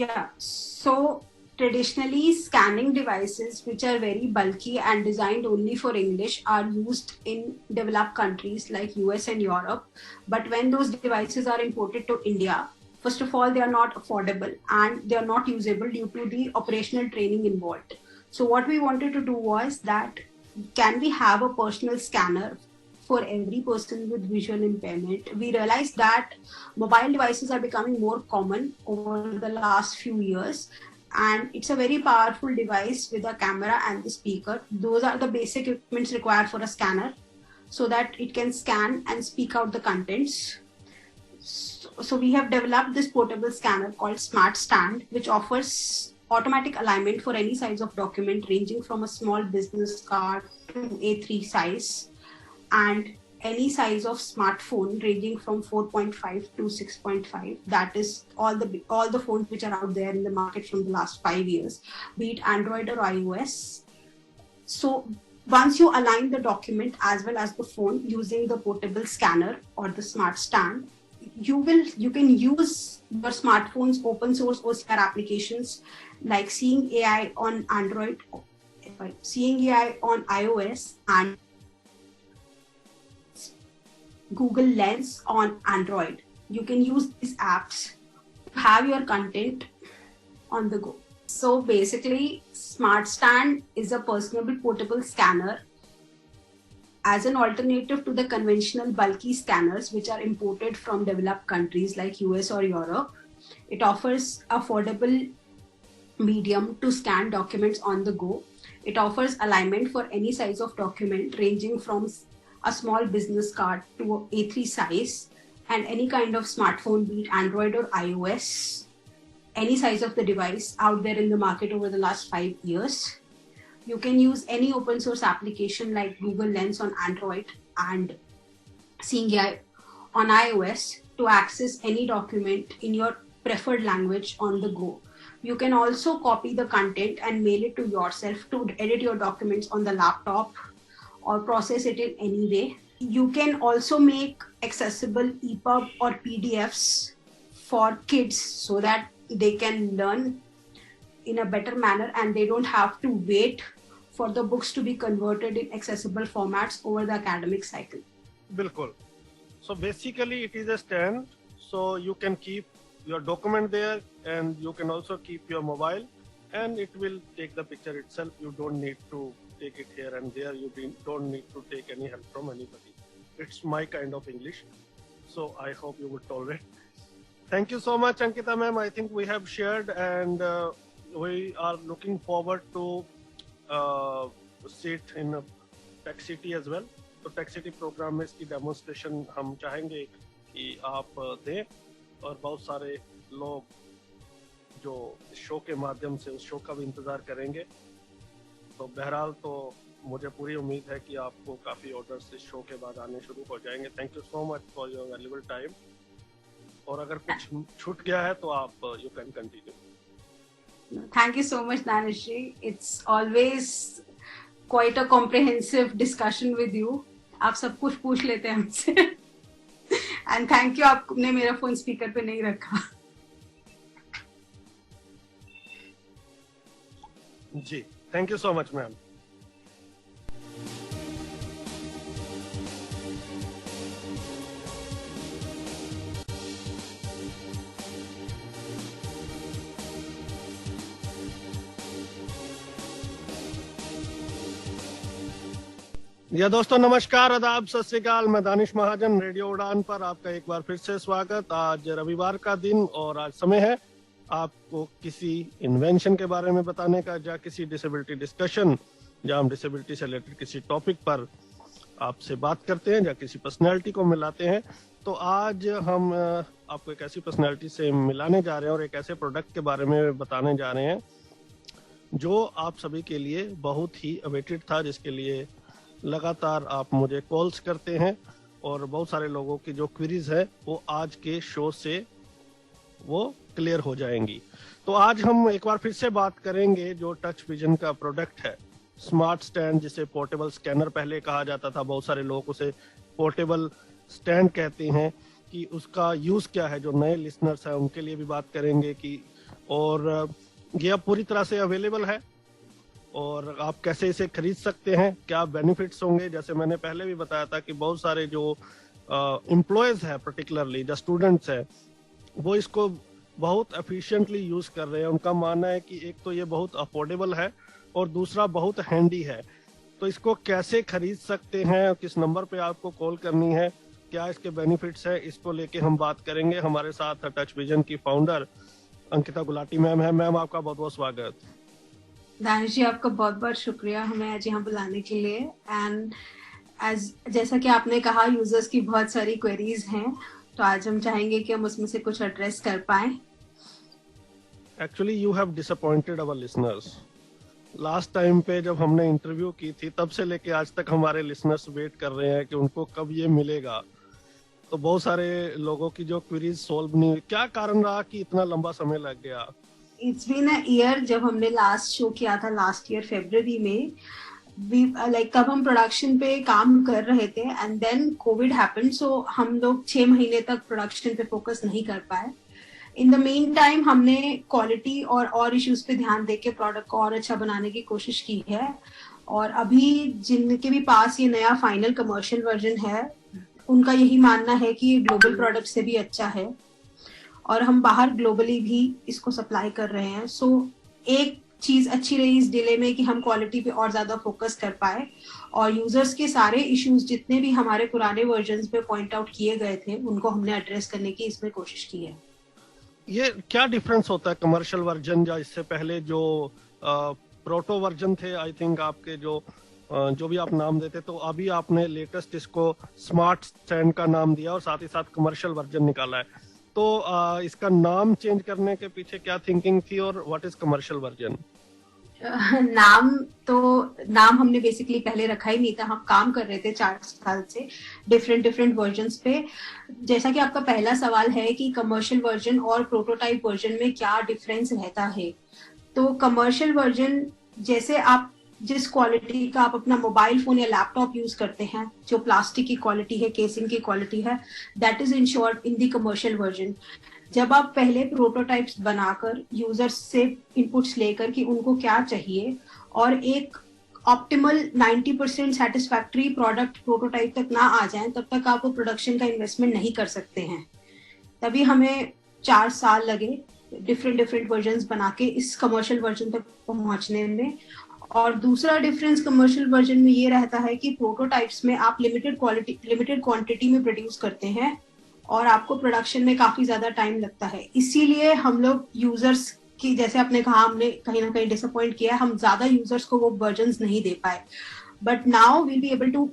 Speaker 2: Yeah, so traditionally scanning devices which are very bulky and designed only for English are used in developed countries like US and Europe. But when those devices are imported to India, first of all, they are not affordable and they are not usable due to the operational training involved. So what we wanted to do was that, can we have a personal scanner for every person with visual impairment? We realized that mobile devices are becoming more common over the last few years, and it's a very powerful device with a camera and the speaker. Those are the basic equipments required for a scanner so that it can scan and speak out the contents. So we have developed this portable scanner called Smart Stand, which offers automatic alignment for any size of document ranging from a small business card to A3 size, and any size of smartphone ranging from 4.5 to 6.5. That is all the phones which are out there in the market from the last 5 years, be it Android or iOS. So once you align the document as well as the phone using the portable scanner or the Smart Stand, you can use your smartphone's open source OCR applications like Seeing AI on Android, Seeing AI on iOS, and Google Lens on Android. You can use these apps to have your content on the go. So basically, Smart Stand is a personable portable scanner as an alternative to the conventional bulky scanners which are imported from developed countries like US or Europe. It offers affordable medium to scan documents on the go. It offers alignment for any size of document ranging from a small business card to A3 size, and any kind of smartphone, be it Android or iOS, any size of the device out there in the market over the last 5 years. You can use any open source application like Google Lens on Android and Seeing AI on iOS to access any document in your preferred language on the go. You can also copy the content and mail it to yourself to edit your documents on the laptop or process it in any way. You can also make accessible EPUB or PDFs for kids so that they can learn in a better manner and they don't have to wait for the books to be converted in accessible formats over the academic cycle.
Speaker 1: बिल्कुल. So basically it is a stand, so you can keep your document there and you can also keep your mobile and it will take the picture itself. You don't need to take it here and there. You don't need to take any help from anybody. It's my kind of English, so I hope you would tolerate. Thank you so much, Ankita ma'am. I think we have shared and we are looking forward to sit in a Tech City as well. तो Tech City programme में इसकी demonstration हम चाहेंगे कि आप दें और बहुत सारे लोग जो शो के माध्यम से उस शो का भी इंतजार करेंगे. तो बहरहाल तो मुझे पूरी उम्मीद है कि आपको काफ़ी ऑर्डर्स इस शो के बाद आने शुरू हो जाएंगे. Thank you so much for your valuable time. और अगर कुछ छूट गया है तो आप you can continue.
Speaker 2: Thank you so much, Danishri. It's always quite a comprehensive discussion with you. आप सब कुछ पूछ लेते हैं हमसे. And thank you, आपने मेरा फोन स्पीकर पे नहीं रखा.
Speaker 1: जी, thank you so much ma'am. या दोस्तों नमस्कार, आदाब, सत श्री अकाल. मैं दानिश महाजन, रेडियो उड़ान पर आपका एक बार फिर से स्वागत. आज रविवार का दिन और आज समय है आपको किसी इन्वेंशन के बारे में बताने का या किसी डिसेबिलिटी डिस्कशन जहाँ हम डिसेबिलिटी से रिलेटेड किसी टॉपिक पर आपसे बात करते हैं या किसी पर्सनैलिटी को मिलाते हैं. तो आज हम आपको एक ऐसी पर्सनैलिटी से मिलाने जा रहे हैं और एक ऐसे प्रोडक्ट के बारे में बताने जा रहे हैं जो आप सभी के लिए बहुत ही अवेटेड था, जिसके लिए लगातार आप मुझे कॉल्स करते हैं और बहुत सारे लोगों की जो क्वेरीज है वो आज के शो से वो क्लियर हो जाएंगी. तो आज हम एक बार फिर से बात करेंगे जो टच विजन का प्रोडक्ट है, स्मार्ट स्टैंड, जिसे पोर्टेबल स्कैनर पहले कहा जाता था. बहुत सारे लोग उसे पोर्टेबल स्टैंड कहते हैं कि उसका यूज क्या है. जो नए लिसनर्स हैं उनके लिए भी बात करेंगे कि और ये अब पूरी तरह से अवेलेबल है और आप कैसे इसे खरीद सकते हैं, क्या बेनिफिट्स होंगे. जैसे मैंने पहले भी बताया था कि बहुत सारे जो एम्प्लॉयज है, पर्टिकुलरली जो स्टूडेंट्स है, वो इसको बहुत एफिशिएंटली यूज कर रहे हैं. उनका मानना है कि एक तो ये बहुत अफोर्डेबल है और दूसरा बहुत हैंडी है. तो इसको कैसे खरीद सकते हैं, किस नंबर पे आपको कॉल करनी है, क्या इसके बेनिफिट्स है, इसको लेके हम बात करेंगे. हमारे साथ टच विजन की फाउंडर अंकिता गुलाटी मैम है। मैम, आपका बहुत बहुत स्वागत।
Speaker 2: दानिश जी, आपका बहुत बहुत शुक्रिया हमें आज यहाँ बुलाने के लिए। एंड जैसा कि आपने कहा, यूजर्स की बहुत सारी क्वेरीज हैं, तो आज हम चाहेंगे कि हम उसमें से कुछ एड्रेस कर पाए।
Speaker 1: Actually you have disappointed our listeners. Last time पे जब हमने इंटरव्यू की थी, तब से लेके आज तक हमारे लिसनर्स वेट कर रहे हैं कि उनको कब ये मिलेगा। तो बहुत सारे लोगों की जो क्वेरीज सोल्व नहीं हुई, क्या कारण रहा कि इतना लंबा समय लग गया?
Speaker 2: It's been a year. जब हमने लास्ट शो किया था लास्ट ईयर फरवरी में, तब हम प्रोडक्शन पे काम कर रहे थे एंड देन कोविड हैपेंड, सो हम लोग 6 महीने तक प्रोडक्शन पे फोकस नहीं कर पाए। इन द मेन टाइम हमने क्वालिटी और इश्यूज पे ध्यान देके प्रोडक्ट को और अच्छा बनाने की कोशिश की है। और अभी जिनके भी पास ये नया फाइनल कमर्शियल वर्जन है, उनका यही मानना है कि ये ग्लोबल प्रोडक्ट से भी अच्छा है और हम बाहर ग्लोबली भी इसको सप्लाई कर रहे हैं। सो एक चीज अच्छी रही इस डिले में कि हम क्वालिटी पे और ज्यादा फोकस कर पाए और यूजर्स के सारे इश्यूज जितने भी हमारे पुराने वर्जन्स पे पॉइंट आउट किए गए थे, उनको हमने एड्रेस करने की इसमें कोशिश की है।
Speaker 1: ये क्या डिफरेंस होता है कमर्शियल वर्जन या इससे पहले जो प्रोटो वर्जन थे? आई थिंक आपके जो भी आप नाम देते, तो अभी आपने लेटेस्ट इसको स्मार्ट स्टैंड का नाम दिया और साथ ही साथ कमर्शियल वर्जन निकाला है। तो इसका नाम चेंज करने के पीछे क्या थिंकिंग थी और व्हाट इज कमर्शियल वर्जन?
Speaker 2: नाम हमने बेसिकली पहले रखा ही नहीं था। हम काम कर रहे थे 4 साल से डिफरेंट वर्जन्स पे। जैसा कि आपका पहला सवाल है कि कमर्शियल वर्जन और प्रोटोटाइप वर्जन में क्या डिफरेंस रहता है, तो कमर्शियल वर्जन, जैसे आप जिस क्वालिटी का आप अपना मोबाइल फोन या लैपटॉप यूज करते हैं, जो प्लास्टिक की क्वालिटी है, केसिंग की क्वालिटी है, that is insured in the commercial version. जब आप पहले प्रोटोटाइप्स बनाकर यूजर्स से इनपुट्स लेकर कि उनको क्या चाहिए और एक ऑप्टिमल 90% सेटिस्फैक्ट्री प्रोडक्ट प्रोटोटाइप तक ना आ जाए, तब तक आप वो प्रोडक्शन का इन्वेस्टमेंट नहीं कर सकते हैं। तभी हमें 4 साल लगे डिफरेंट वर्जन्स बना के इस कमर्शियल वर्जन तक पहुंचने में। और दूसरा डिफरेंस कमर्शियल वर्जन में ये रहता है कि प्रोटोटाइप्स में आप लिमिटेड क्वांटिटी में प्रोड्यूस करते हैं और आपको प्रोडक्शन में काफी ज्यादा टाइम लगता है। इसीलिए हम लोग यूजर्स की, जैसे आपने कहा, हमने कहीं ना कहीं डिसअपॉइंट किया, हम ज्यादा यूजर्स को वो वर्जन्स नहीं दे पाए। But now we'll be able to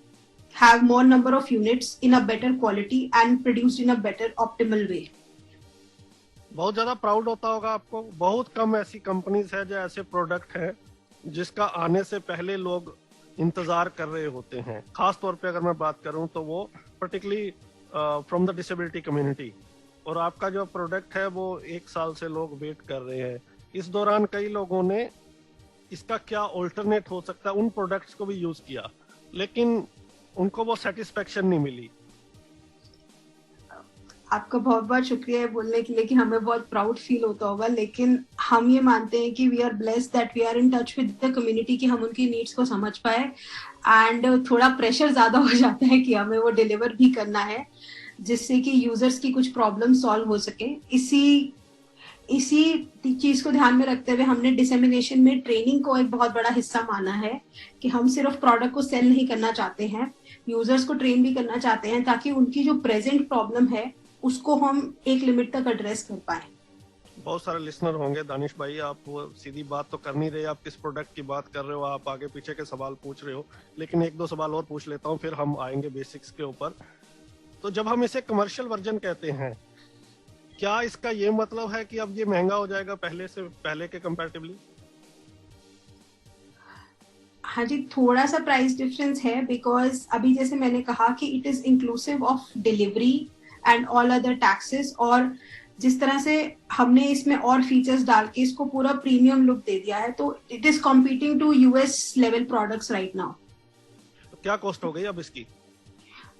Speaker 2: have more number of units in a better quality and produced in a better optimal way.
Speaker 1: बहुत ज्यादा प्राउड होता होगा आपको। बहुत कम ऐसी कंपनीज है जो ऐसे प्रोडक्ट है जिसका आने से पहले लोग इंतजार कर रहे होते हैं। खास तौर पे अगर मैं बात करूं तो वो particularly from the disability community. और आपका जो प्रोडक्ट है वो 1 साल से लोग वेट कर रहे हैं। इस दौरान कई लोगों ने इसका क्या ऑल्टरनेट हो सकता है उन प्रोडक्ट्स को भी यूज किया, लेकिन उनको वो सेटिस्फेक्शन नहीं मिली।
Speaker 2: आपका बहुत बहुत शुक्रिया बोलने के लिए कि हमें बहुत प्राउड फील होता होगा, लेकिन हम ये मानते हैं कि we are blessed that we are in touch with the community, कि हम उनकी नीड्स को समझ पाए। एंड थोड़ा प्रेशर ज्यादा हो जाता है कि हमें वो डिलीवर भी करना है, जिससे कि यूजर्स की कुछ प्रॉब्लम सॉल्व हो सके। इसी चीज को ध्यान में रखते हुए हमने डिसेमिनेशन में ट्रेनिंग को एक बहुत बड़ा हिस्सा माना है कि हम सिर्फ प्रोडक्ट को सेल नहीं करना चाहते हैं, यूजर्स को ट्रेन भी करना चाहते हैं, ताकि उनकी जो प्रेजेंट प्रॉब्लम है उसको हम एक लिमिट तक एड्रेस कर पाए।
Speaker 1: बहुत सारे लिसनर होंगे, दानिश भाई, आप वो सीधी बात तो कर नहीं रहे, आप किस प्रोडक्ट की बात कर रहे हो, आप आगे पीछे के सवाल पूछ रहे हो। लेकिन 1-2 सवाल और पूछ लेता हूँ, फिर हम आएंगे बेसिक्स के ऊपर। तो जब हम इसे कमर्शियल वर्जन कहते हैं, क्या इसका ये मतलब है कि अब ये महंगा हो जाएगा पहले के कंपैरेटिवली?
Speaker 2: हाँ जी, थोड़ा सा प्राइस डिफरेंस है, बिकॉज अभी जैसे मैंने कहा कि it is inclusive of delivery and all other taxes, और जिस तरह से हमने इसमें और फीचर्स डाल के इसको पूरा प्रीमियम लुक दे दिया है, तो it is competing to US level products right now.
Speaker 1: क्या कॉस्ट हो गई अब इसकी?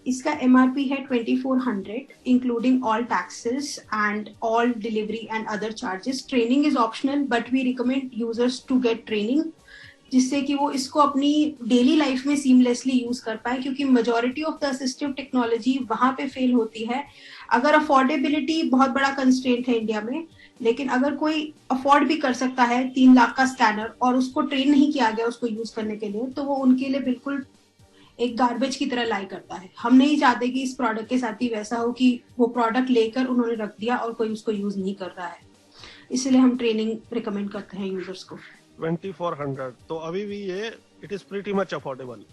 Speaker 2: इसका MRP है 2400 including all taxes and all delivery and other charges. Training is optional, but we recommend users to get training, जिससे कि वो इसको अपनी डेली लाइफ में सीमलेसली यूज कर पाए, क्योंकि majority of the assistive technology वहां पे फेल होती है। अगर अफोर्डेबिलिटी बहुत बड़ा कंस्ट्रेंट है इंडिया में, लेकिन अगर कोई अफोर्ड भी कर सकता है 3 लाख का स्कैनर और उसको ट्रेन नहीं किया गया उसको यूज करने के लिए, तो वो उनके लिए बिल्कुल एक गार्बेज की तरह लाई करता है। हम नहीं चाहते कि इस प्रोडक्ट के साथ ही वैसा हो कि वो प्रोडक्ट लेकर उन्होंने रख दिया और कोई उसको यूज नहीं कर रहा है। इसलिए हम ट्रेनिंग रिकमेंड करते हैं यूजर्स को।
Speaker 1: 2400 तो अभी भी ये it is pretty much affordable,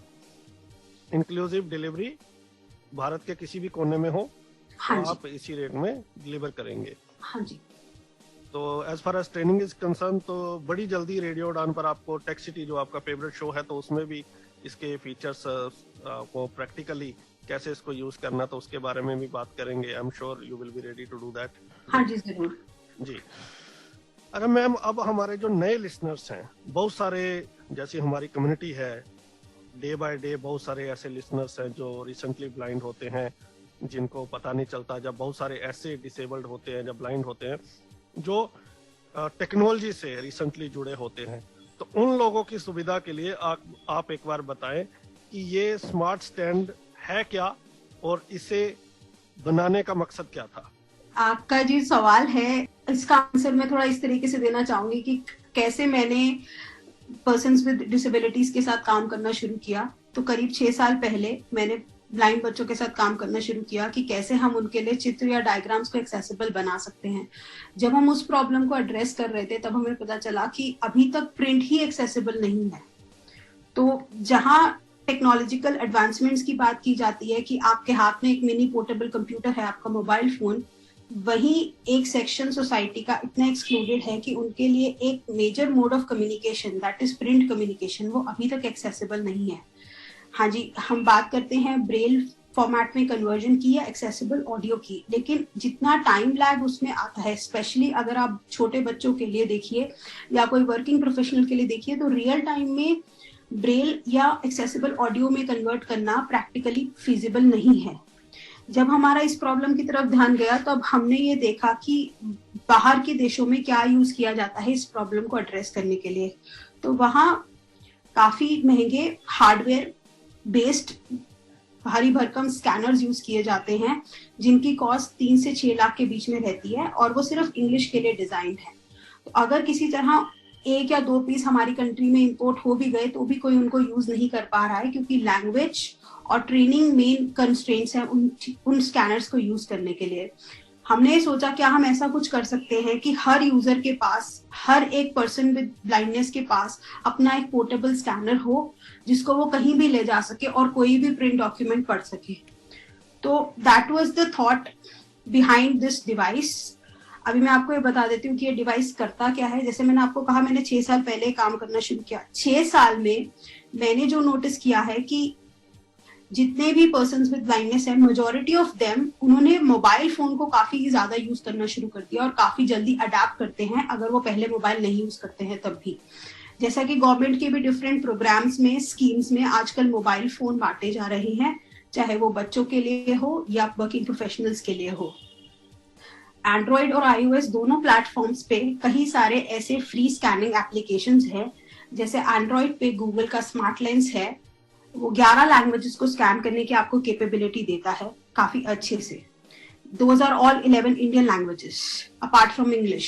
Speaker 1: inclusive delivery, Bharat के किसी भी कोने में हो
Speaker 2: हाँ
Speaker 1: तो आप इसी रेट में डिलीवर करेंगे।
Speaker 2: हाँ जी।
Speaker 1: तो as far as training is concern, तो बड़ी जल्दी रेडियो उड़ान पर आपको टेक सिटी जो आपका फेवरेट शो है, तो उसमें भी इसके फीचर्स को प्रैक्टिकली कैसे इसको यूज करना, तो उसके बारे में भी बात करेंगे। I am sure you will be ready to do that.
Speaker 2: हाँ जी जरूर
Speaker 1: जी। अरे मैम, अब हमारे जो नए लिसनर्स हैं, बहुत सारे, जैसी हमारी कम्युनिटी है, डे बाय डे बहुत सारे ऐसे लिसनर्स हैं जो रिसेंटली ब्लाइंड होते हैं, जिनको पता नहीं चलता। जब बहुत सारे ऐसे डिसेबल्ड होते हैं, जब ब्लाइंड होते हैं, जो टेक्नोलॉजी से रिसेंटली जुड़े होते हैं, तो उन लोगों की सुविधा के लिए आप एक बार बताएं कि ये स्मार्ट स्टैंड है क्या और इसे बनाने का मकसद क्या था।
Speaker 2: आपका जो सवाल है, इसका आंसर मैं थोड़ा इस तरीके से देना चाहूंगी कि कैसे मैंने पर्सन्स विद डिसेबिलिटीज के साथ काम करना शुरू किया। तो करीब 6 साल पहले मैंने ब्लाइंड बच्चों के साथ काम करना शुरू किया कि कैसे हम उनके लिए चित्र या डायग्राम्स को एक्सेसिबल बना सकते हैं। जब हम उस प्रॉब्लम को एड्रेस कर रहे थे, तब हमें पता चला कि अभी तक प्रिंट ही एक्सेसिबल नहीं है। तो जहां टेक्नोलॉजिकल एडवांसमेंट्स की बात की जाती है कि आपके हाथ में एक मिनी पोर्टेबल कंप्यूटर है, आपका मोबाइल फोन, वही एक सेक्शन सोसाइटी का इतना एक्सक्लूडेड है कि उनके लिए एक major mode of communication, that is print communication, वो अभी तक एक्सेसिबल नहीं है। हाँ जी, हम बात करते हैं ब्रेल फॉर्मेट में कन्वर्जन की या एक्सेसिबल ऑडियो की, लेकिन जितना टाइम लैग उसमें आता है, स्पेशली अगर आप छोटे बच्चों के लिए देखिए या कोई वर्किंग प्रोफेशनल के लिए देखिए, तो रियल टाइम में ब्रेल या एक्सेसिबल ऑडियो में कन्वर्ट करना प्रैक्टिकली फिजिबल नहीं है। जब हमारा इस प्रॉब्लम की तरफ ध्यान गया, तब हमने ये देखा कि बाहर के देशों में क्या यूज किया जाता है इस प्रॉब्लम को एड्रेस करने के लिए। तो वहाँ काफी महंगे हार्डवेयर बेस्ड भारी भरकम स्कैनर्स यूज किए जाते हैं, जिनकी कॉस्ट 3 से 6 लाख के बीच में रहती है, और वो सिर्फ इंग्लिश के लिए डिजाइंड है। तो अगर किसी तरह 1 या 2 पीस हमारी कंट्री में इंपोर्ट हो भी गए, तो भी कोई उनको यूज नहीं कर पा रहा है, क्योंकि लैंग्वेज और ट्रेनिंग मेन कंस्ट्रेंट्स हैं उन स्कैनर्स को यूज करने के लिए। हमने सोचा क्या हम ऐसा कुछ कर सकते हैं कि हर यूजर के पास, हर एक पर्सन विद ब्लाइंडनेस के पास अपना एक पोर्टेबल स्कैनर हो, जिसको वो कहीं भी ले जा सके और कोई भी प्रिंट डॉक्यूमेंट पढ़ सके। तो that was the thought behind this device. अभी मैं आपको ये बता देती हूँ कि ये डिवाइस करता क्या है। जैसे मैंने आपको कहा, मैंने 6 साल पहले काम करना शुरू किया। 6 साल में मैंने जो नोटिस किया है कि जितने भी पर्सन्स विद ब्लाइंडनेस है, मेजॉरिटी ऑफ देम, उन्होंने मोबाइल फोन को काफी ज्यादा यूज करना शुरू कर दिया और काफी जल्दी अडेप्ट करते हैं, अगर वो पहले मोबाइल नहीं यूज करते हैं तब भी। जैसा कि गवर्नमेंट के भी डिफरेंट प्रोग्राम्स में, स्कीम्स में आजकल मोबाइल फोन बांटे जा रहे हैं, चाहे वो बच्चों के लिए हो या वर्किंग प्रोफेशनल्स के लिए हो। एंड्रॉइड और iOS दोनों प्लेटफॉर्म्स पे कई सारे ऐसे फ्री स्कैनिंग एप्लीकेशंस हैं। जैसे एंड्रॉइड पे गूगल का स्मार्ट लेंस है, वो 11 लैंग्वेजेस को स्कैन करने की आपको कैपेबिलिटी देता है काफी अच्छे से। Those are all 11 Indian languages apart from English.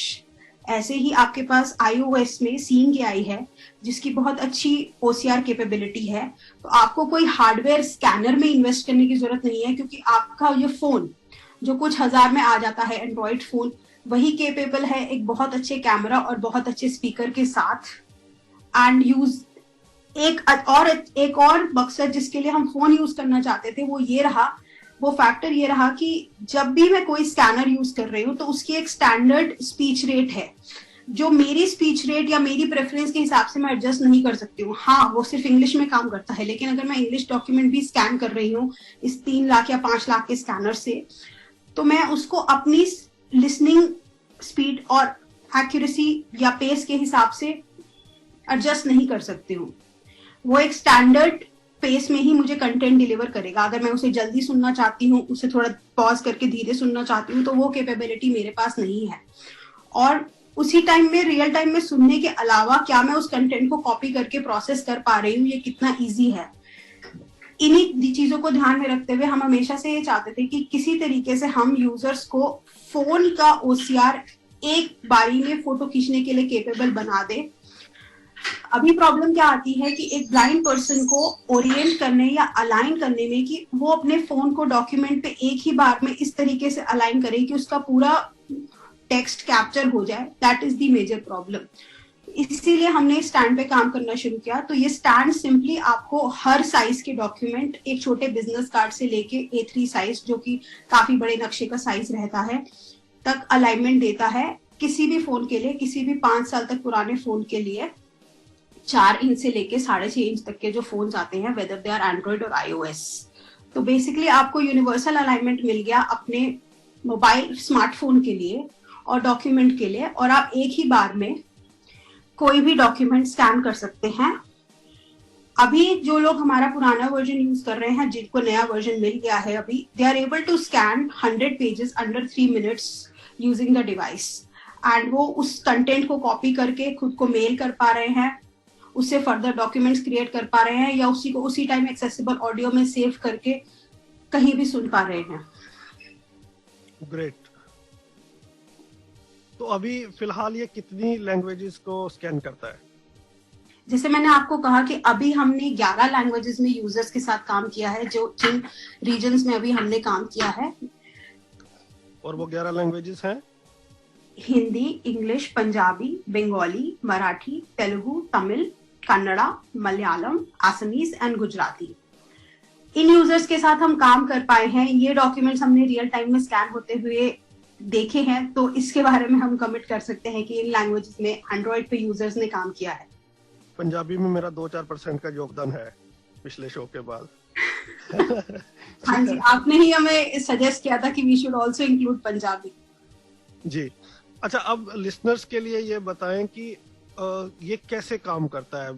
Speaker 2: ऐसे ही आपके पास iOS में सीइंग AI है, जिसकी बहुत अच्छी OCR कैपेबिलिटी है। तो आपको कोई हार्डवेयर स्कैनर में इन्वेस्ट करने की जरूरत नहीं है, क्योंकि आपका ये फोन जो कुछ हजार में आ जाता है, एंड्रॉइड फोन, वही केपेबल है एक बहुत अच्छे कैमरा और बहुत अच्छे स्पीकर के साथ। एंड यूज एक और मकसद जिसके लिए हम फोन यूज करना चाहते थे, वो फैक्टर ये रहा कि जब भी मैं कोई स्कैनर यूज कर रही हूँ, तो उसकी एक स्टैंडर्ड स्पीच रेट है, जो मेरी स्पीच रेट या मेरी प्रेफरेंस के हिसाब से मैं एडजस्ट नहीं कर सकती हूँ। हाँ, वो सिर्फ इंग्लिश में काम करता है, लेकिन अगर मैं इंग्लिश डॉक्यूमेंट भी स्कैन कर रही हूँ इस 3 लाख या 5 लाख के स्कैनर से, तो मैं उसको अपनी लिसनिंग स्पीड और एक्यूरेसी या पेस के हिसाब से एडजस्ट नहीं कर सकती हूँ। वो एक स्टैंडर्ड पेस में ही मुझे कंटेंट डिलीवर करेगा। अगर मैं उसे जल्दी सुनना चाहती हूँ, उसे थोड़ा पॉज करके धीरे सुनना चाहती हूँ, तो वो कैपेबिलिटी मेरे पास नहीं है। और उसी टाइम में, रियल टाइम में सुनने के अलावा, क्या मैं उस कंटेंट को कॉपी करके प्रोसेस कर पा रही हूँ, ये कितना ईजी है। इन्हीं चीजों को ध्यान में रखते हुए हम हमेशा से ये चाहते थे कि किसी तरीके से हम यूजर्स को फोन का OCR एक बारी में फोटो खींचने के लिए केपेबल बना दे। अभी प्रॉब्लम क्या आती है कि एक ब्लाइंड पर्सन को ओरिएंट करने या अलाइन करने में, कि वो अपने फोन को डॉक्यूमेंट पे एक ही बार में इस तरीके से अलाइन करे कि उसका पूरा टेक्स्ट कैप्चर हो जाए, that is the major problem. इसीलिए हमने स्टैंड पे काम करना शुरू किया। तो ये स्टैंड सिंपली आपको हर साइज के डॉक्यूमेंट, एक छोटे बिजनेस कार्ड से लेके A3 साइज, जो कि काफी बड़े नक्शे का साइज रहता है, तक अलाइनमेंट देता है। किसी भी फोन के लिए, किसी भी 5 साल तक पुराने फोन के लिए 4 इंच से लेके 6.5 इंच तक के जो फोन आते हैं, वेदर दे आर एंड्रॉइड और iOS, तो बेसिकली आपको यूनिवर्सल अलाइनमेंट मिल गया अपने मोबाइल स्मार्टफोन के लिए और डॉक्यूमेंट के लिए, और आप एक ही बार में कोई भी डॉक्यूमेंट स्कैन कर सकते हैं। अभी जो लोग हमारा पुराना वर्जन यूज कर रहे हैं, जिनको नया वर्जन मिल गया है अभी, they are able to scan 100 pages under 3 minutes using the device, and वो उस कंटेंट को कॉपी करके खुद को मेल कर पा रहे हैं, उससे फर्दर डॉक्यूमेंट्स क्रिएट कर पा रहे हैं, या उसी को उसी टाइम एक्सेसिबल ऑडियो में सेव करके कहीं भी सुन पा रहे हैं।
Speaker 1: ग्रेट। तो अभी फिलहाल ये कितनी लैंग्वेजेस को स्कैन करता है?
Speaker 2: जैसे मैंने आपको कहा कि अभी हमने 11 लैंग्वेजेस में यूजर्स के साथ काम किया है, जो जिन रीजन्स में अभी हमने काम किया है।
Speaker 1: और वो 11 लैंग्वेजेस हैं?
Speaker 2: Hindi, English, Punjabi, Bengali, Marathi, Telugu, Tamil, Kannada, Malayalam, Assamese and Gujarati. In users के साथ हम काम कर पाए हैं। ये डॉक्यूमेंट्स हमने रियल टाइम में स्कैन होते हुए देखे हैं, तो इसके बारे में हम कमिट कर सकते हैं कि इन लैंग्वेजेस में एंड्रॉइड पे यूजर्स ने काम किया है।
Speaker 1: पंजाबी में मेरा 2-4% का योगदान है पिछले शो के बाद।
Speaker 2: हाँ जी, आपने ही हमें सजेस्ट किया था कि we should also include Punjabi.
Speaker 1: जी। अच्छा, अब लिसनर्स के लिए ये बताएं कि ये कैसे काम करता है।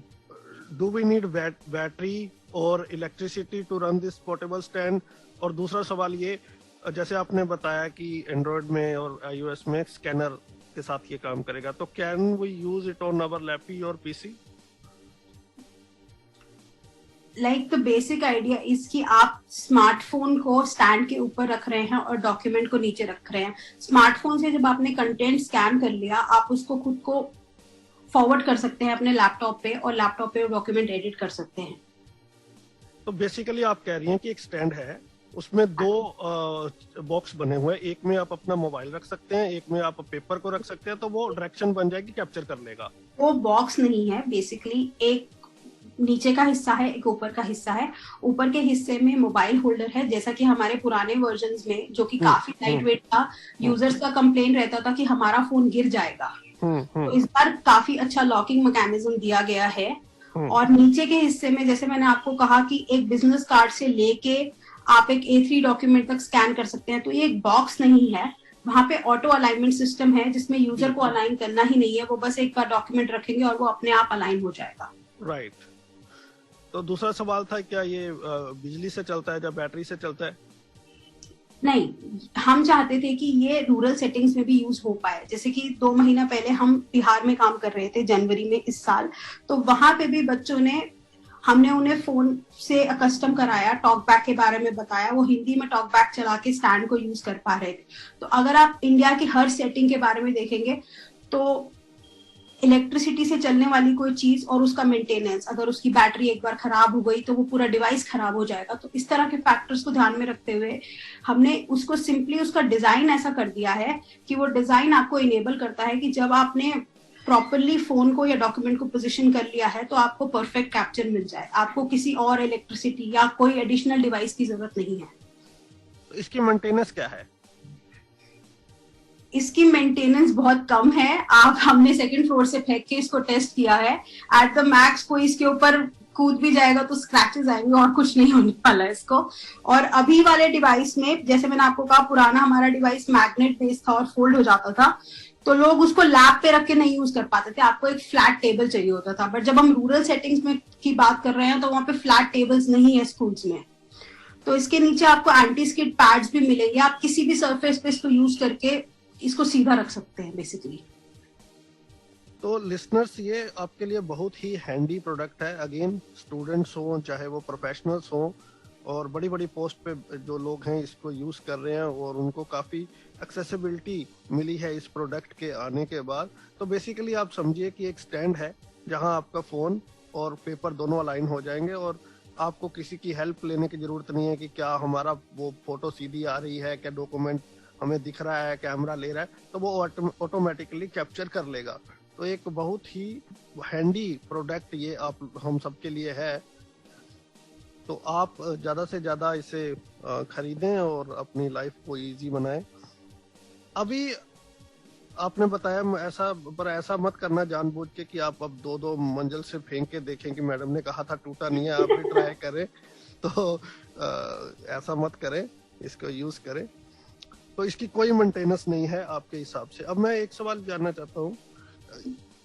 Speaker 1: डू वी नीड बैटरी और electricity to run this portable stand? और दूसरा सवाल ये, जैसे आपने बताया कि एंड्रॉइड में और iOS में स्कैनर के साथ ये काम करेगा, तो can we use it on our laptop और PC?
Speaker 2: Like the basic idea is कि आप स्मार्टफोन को स्टैंड के ऊपर रख रहे हैं और डॉक्यूमेंट को नीचे रख रहे हैं। स्मार्टफोन से जब आपने कंटेंट स्कैन कर लिया, आप उसको खुद को फॉरवर्ड कर सकते हैं अपने लैपटॉप पे, और लैपटॉप पे डॉक्यूमेंट एडिट कर सकते हैं।
Speaker 1: तो बेसिकली आप कह रही हैं कि एक स्टैंड है, उसमें 2 बॉक्स बने हुए हैं, एक में आप अपना मोबाइल रख सकते हैं, एक में आप पेपर को रख सकते हैं, तो वो डायरेक्शन बन जाएगी, कैप्चर कर लेगा।
Speaker 2: वो बॉक्स नहीं है, बेसिकली एक नीचे का हिस्सा है, एक ऊपर का हिस्सा है। ऊपर के हिस्से में मोबाइल होल्डर है, जैसा कि हमारे पुराने वर्जन्स में, जो कि काफी लाइट वेट था। यूजर्स का कंप्लेन रहता था कि हमारा फोन गिर जाएगा, तो इस बार काफी अच्छा लॉकिंग मैकेनिज्म दिया गया है। और नीचे के हिस्से में, जैसे मैंने आपको कहा कि एक बिजनेस कार्ड से लेके आप एक A3 डॉक्यूमेंट तक स्कैन कर सकते हैं, तो ये एक बॉक्स नहीं है। वहां पे ऑटो अलाइनमेंट सिस्टम है, जिसमें यूजर को अलाइन करना ही नहीं है, वो बस एक बार डॉक्यूमेंट रखेंगे और वो अपने आप अलाइन हो जाएगा।
Speaker 1: राइट। तो दूसरा सवाल था, क्या ये बिजली से चलता है या बैटरी से चलता है?
Speaker 2: नहीं, हम चाहते थे कि ये रूरल सेटिंग्स में भी यूज हो पाए। जैसे कि 2 महीना पहले हम बिहार में काम कर रहे थे, जनवरी में इस साल, तो वहां पे भी बच्चों ने, हमने उन्हें फोन से अकस्टम कराया, टॉक बैक के बारे में बताया, वो हिंदी में टॉक बैक चला के स्टैंड को यूज कर पा रहे थे। तो अगर आप इंडिया की हर सेटिंग के बारे में देखेंगे, तो इलेक्ट्रिसिटी से चलने वाली कोई चीज और उसका मेंटेनेंस, अगर उसकी बैटरी एक बार खराब हो गई तो वो पूरा डिवाइस खराब हो जाएगा। तो इस तरह के फैक्टर्स को ध्यान में रखते हुए हमने उसको सिंपली, उसका डिजाइन ऐसा कर दिया है कि वो डिजाइन आपको इनेबल करता है कि जब आपने प्रॉपरली फोन को या डॉक्यूमेंट को पोजीशन कर लिया है, तो आपको परफेक्ट कैप्चर मिल जाए। आपको किसी और इलेक्ट्रिसिटी या कोई एडिशनल डिवाइस की जरूरत नहीं है।
Speaker 1: इसकी मेंटेनेंस क्या है?
Speaker 2: इसकी मेंटेनेंस बहुत कम है। हमने 2nd फ्लोर से फेंक के इसको टेस्ट किया है। एट द मैक्स कोई इसके ऊपर कूद भी जाएगा तो स्क्रैचेस आएंगे, और कुछ नहीं होने वाला इसको। और अभी वाले डिवाइस में, जैसे मैंने आपको कहा, पुराना हमारा डिवाइस मैग्नेट बेस्ड था और फोल्ड हो जाता था, तो लोग उसको लैप पे रख के नहीं यूज कर पाते थे, आपको एक फ्लैट टेबल चाहिए होता था। बट जब हम रूरल सेटिंग्स में की बात कर रहे हैं, तो वहां पे फ्लैट टेबल्स नहीं है स्कूल्स में। तो इसके नीचे आपको एंटी स्किड पैड्स भी मिलेंगे, आप किसी भी सरफेस पे इसको यूज करके इसको सीधा रख सकते हैं बेसिकली।
Speaker 1: तो लिसनर्स, ये आपके लिए बहुत ही हैंडी प्रोडक्ट है। अगेन, स्टूडेंट्स हो चाहे वो प्रोफेशनल्स हो, और बड़ी बड़ी पोस्ट पे जो लोग हैं इसको यूज कर रहे हैं, और उनको काफी एक्सेसिबिलिटी मिली है इस प्रोडक्ट के आने के बाद। तो बेसिकली आप समझिए कि एक स्टैंड है जहां आपका फोन और पेपर दोनों अलाइन हो जाएंगे, और आपको किसी की हेल्प लेने की जरूरत नहीं है कि क्या हमारा वो फोटो सीधी आ रही है, क्या डॉक्यूमेंट हमें दिख रहा है, कैमरा ले रहा है, तो वो ऑटोमेटिकली कैप्चर कर लेगा। तो एक बहुत ही हैंडी प्रोडक्ट ये आप हम सबके लिए है। तो आप ज्यादा से ज्यादा इसे खरीदें और अपनी लाइफ को इजी बनाएं। अभी आपने बताया ऐसा मत करना जानबूझ के कि आप अब 2-2 मंजिल से फेंक के देखें कि मैडम ने कहा था टूटा नहीं है, आप भी ट्राई करें। तो ऐसा मत करें, इसको यूज करें। तो इसकी कोई मेंटेनेंस नहीं है आपके हिसाब से। अब मैं एक सवाल जानना चाहता हूँ,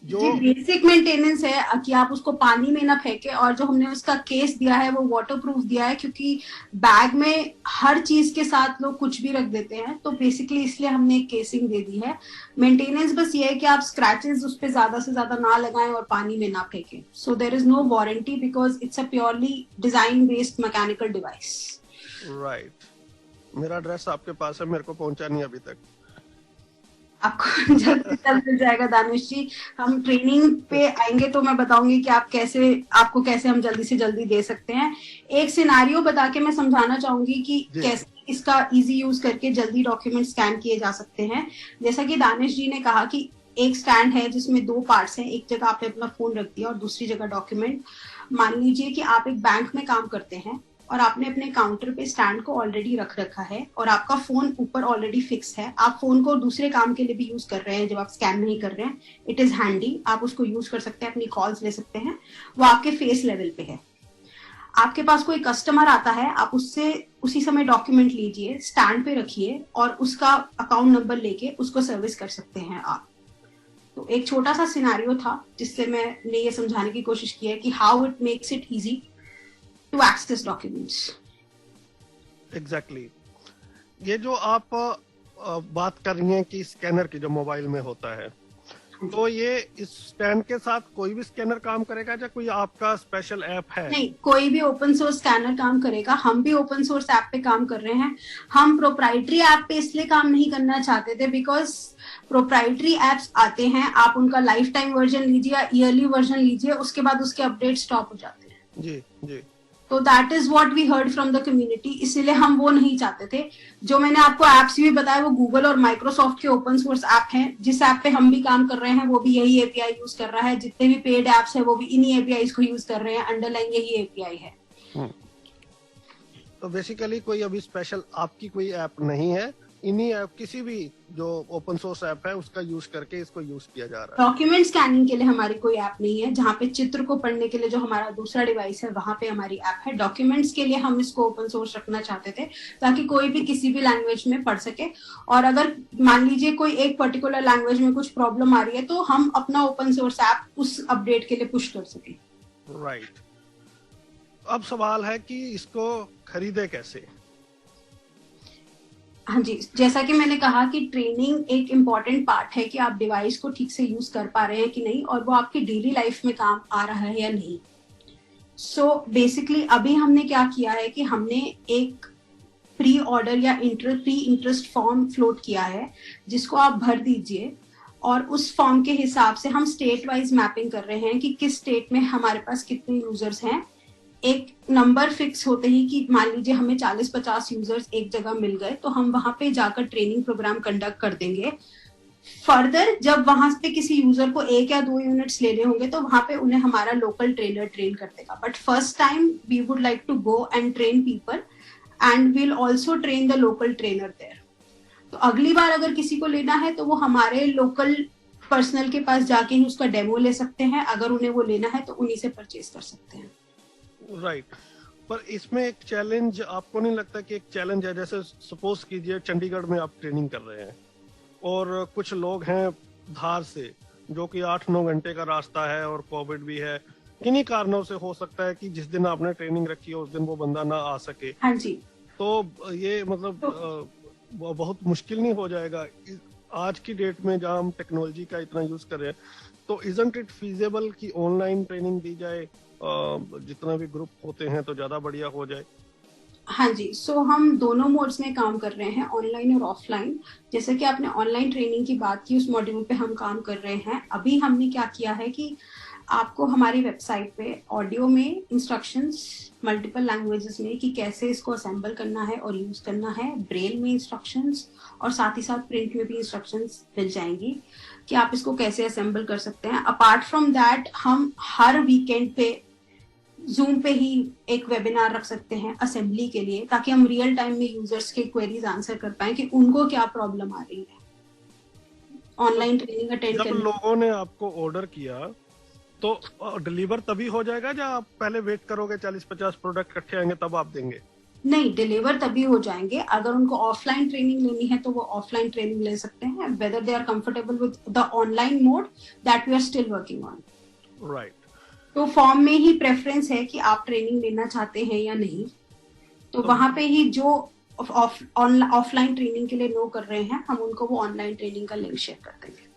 Speaker 1: जो
Speaker 2: बेसिक मेंटेनेंस है कि आप उसको पानी में ना फेंके, और जो हमने उसका केस दिया है वो वाटरप्रूफ दिया है, क्योंकि बैग में हर चीज के साथ लोग कुछ भी रख देते हैं, तो बेसिकली इसलिए हमने एक केसिंग दे दी है। मेंटेनेंस बस ये है कि आप स्क्रैचेस उस पर ज्यादा से ज्यादा ना लगाएं और पानी में ना फेंकें। So there is no warranty because it's a purely design based mechanical device.
Speaker 1: Right. मेरा एड्रेस आपके पास है, मेरे को पहुंचा नहीं अभी तक।
Speaker 2: आपको जल्द से जल्द मिल जाएगा दानिश जी। हम ट्रेनिंग पे आएंगे तो मैं बताऊंगी कि आपको कैसे हम जल्दी से जल्दी दे सकते हैं। एक सिनारियो बता के मैं समझाना चाहूंगी कि कैसे इसका इजी यूज करके जल्दी डॉक्यूमेंट स्कैन किए जा सकते हैं। जैसा कि दानिश जी ने कहा कि एक स्टैंड है जिसमें 2 पार्ट्स हैं, एक जगह आपने अपना फोन रख दिया और दूसरी जगह डॉक्यूमेंट। मान लीजिए कि आप एक बैंक में काम करते हैं और आपने अपने काउंटर पे स्टैंड को ऑलरेडी रख रखा है और आपका फोन ऊपर ऑलरेडी फिक्स है। आप फोन को दूसरे काम के लिए भी यूज कर रहे हैं जब आप स्कैन नहीं कर रहे हैं। इट इज हैंडी, आप उसको यूज कर सकते हैं, अपनी कॉल्स ले सकते हैं। वो आपके फेस लेवल पे है। आपके पास कोई कस्टमर आता है, आप उससे उसी समय डॉक्यूमेंट लीजिए, स्टैंड पे रखिए और उसका अकाउंट नंबर लेके उसको सर्विस कर सकते हैं आप। तो एक छोटा सा सिनेरियो था जिससे मैंने ये समझाने की कोशिश की है कि how it makes it easy to access documents.
Speaker 1: Exactly. ये जो आप बात कर रही हैं कि स्कैनर की जो मोबाइल में होता है, तो ये इस स्टैंड के साथ कोई भी स्कैनर काम करेगा या कोई आपका स्पेशल ऐप है?
Speaker 2: नहीं, कोई भी ओपन सोर्स स्कैनर काम करेगा। हम भी ओपन सोर्स ऐप पे काम कर रहे हैं। हम प्रोप्राइटरी ऐप पे इसलिए काम नहीं करना चाहते थे बिकॉज प्रोप्राइटरी एप्स आते हैं, आप उनका लाइफ टाइम वर्जन लीजिए या ईयरली वर्जन लीजिए, उसके बाद उसके अपडेट स्टॉप हो जाते हैं।
Speaker 1: जी जी।
Speaker 2: तो that is what we heard from the community, इसीलिए हम वो नहीं चाहते थे। जो मैंने आपको एप्स भी बताया वो गूगल और माइक्रोसॉफ्ट के ओपन सोर्स ऐप हैं। जिस ऐप पे हम भी काम कर रहे हैं वो भी यही एपीआई यूज कर रहा है। जितने भी पेड एप्स है वो भी इन्हीं एपीआई को यूज कर रहे हैं। अंडरलाइन यही एपीआई है।
Speaker 1: तो बेसिकली कोई अभी स्पेशल आपकी कोई ऐप नहीं है, इन्हीं ऐप किसी भी जो ओपन सोर्स ऐप है उसका यूज करके इसको यूज किया जा रहा है।
Speaker 2: डॉक्यूमेंट स्कैनिंग के लिए हमारी कोई ऐप नहीं है। जहाँ पे चित्र को पढ़ने के लिए जो हमारा दूसरा डिवाइस है वहां पे हमारी ऐप है। डॉक्यूमेंट्स के लिए हम इसको ओपन सोर्स रखना चाहते थे ताकि कोई भी किसी भी लैंग्वेज में पढ़ सके, और अगर मान लीजिए कोई एक पर्टिकुलर लैंग्वेज में कुछ प्रॉब्लम आ रही है तो हम अपना ओपन सोर्स ऐप उस अपडेट के लिए पुश कर सके।
Speaker 1: राइट। अब सवाल है कि इसको खरीदे कैसे?
Speaker 2: हाँ जी, जैसा कि मैंने कहा कि ट्रेनिंग एक इम्पॉर्टेंट पार्ट है कि आप डिवाइस को ठीक से यूज कर पा रहे हैं कि नहीं और वो आपकी डेली लाइफ में काम आ रहा है या नहीं। सो बेसिकली अभी हमने क्या किया है कि हमने एक प्री ऑर्डर या प्री इंटरेस्ट फॉर्म फ्लोट किया है जिसको आप भर दीजिए, और उस फॉर्म के हिसाब से हम स्टेट वाइज मैपिंग कर रहे हैं कि किस स्टेट में हमारे पास कितने यूजर्स हैं। एक नंबर फिक्स होते ही कि मान लीजिए हमें 40-50 यूजर्स एक जगह मिल गए तो हम वहां पे जाकर ट्रेनिंग प्रोग्राम कंडक्ट कर देंगे। फर्दर जब वहां पे किसी यूजर को 1 या 2 यूनिट्स लेने होंगे तो वहां पे उन्हें हमारा लोकल ट्रेनर ट्रेन कर देगा। But first time we would like to go and train people and we'll also train the local trainer there. तो अगली बार अगर किसी को लेना है तो वो हमारे लोकल पर्सनल के पास जाके ही उसका डेमो ले सकते हैं। अगर उन्हें वो लेना है तो उन्हीं से परचेज कर सकते हैं।
Speaker 1: राइट। पर इसमें एक चैलेंज आपको नहीं लगता कि एक चैलेंज है? जैसे सपोज कीजिए चंडीगढ़ में आप ट्रेनिंग कर रहे हैं और कुछ लोग हैं धार से जो कि 8-9 घंटे का रास्ता है और कोविड भी है। किन्हीं कारणों से हो सकता है कि जिस दिन आपने ट्रेनिंग रखी है उस दिन वो बंदा ना आ सके।
Speaker 2: हाँ जी।
Speaker 1: तो ये मतलब बहुत मुश्किल नहीं हो जाएगा आज की डेट में जहाँ हम टेक्नोलॉजी का इतना यूज कर रहे हैं? तो इजंट इट फीजेबल कि ऑनलाइन ट्रेनिंग दी जाए? जितना भी ग्रुप होते हैं तो ज्यादा बढ़िया हो जाए।
Speaker 2: हाँ जी, सो हम दोनों मोड्स में काम कर रहे हैं, ऑनलाइन और ऑफलाइन। जैसे कि आपने ऑनलाइन ट्रेनिंग की बात की, उस मॉड्यूल पे हम काम कर रहे हैं। अभी हमने क्या किया है कि आपको हमारी वेबसाइट पे ऑडियो में इंस्ट्रक्शंस मल्टीपल लैंग्वेजेस में कि कैसे इसको असेंबल करना है और यूज करना है, ब्रेल में इंस्ट्रक्शंस और साथ ही साथ प्रिंट में भी इंस्ट्रक्शंस मिल जाएंगी कि आप इसको कैसे असेंबल कर सकते हैं। अपार्ट फ्रॉम दैट हम हर वीकेंड पे जूम पे ही एक वेबिनार रख सकते हैं असेंबली के लिए, ताकि हम रियल टाइम में यूजर्स के क्वेरीज आंसर कर पाए कि उनको क्या प्रॉब्लम आ रही है ऑनलाइन ट्रेनिंग अटेंड
Speaker 1: जब
Speaker 2: करने।
Speaker 1: लोगों ने आपको ऑर्डर किया तो डिलीवर तभी हो जाएगा या आप पहले वेट करोगे 40-50 प्रोडक्ट इकट्ठे आएंगे तब आप देंगे?
Speaker 2: नहीं, डिलीवर तभी हो जाएंगे। अगर उनको ऑफलाइन ट्रेनिंग लेनी है तो वो ऑफलाइन ट्रेनिंग ले सकते हैं, whether they are comfortable with the online mode that we are still working on.
Speaker 1: Right.
Speaker 2: तो फॉर्म में ही प्रेफरेंस है कि आप ट्रेनिंग लेना चाहते हैं या नहीं, तो वहां पे ही जो ऑफलाइन ट्रेनिंग के लिए नो कर रहे हैं हम उनको वो ऑनलाइन ट्रेनिंग का लिंक शेयर कर देंगे।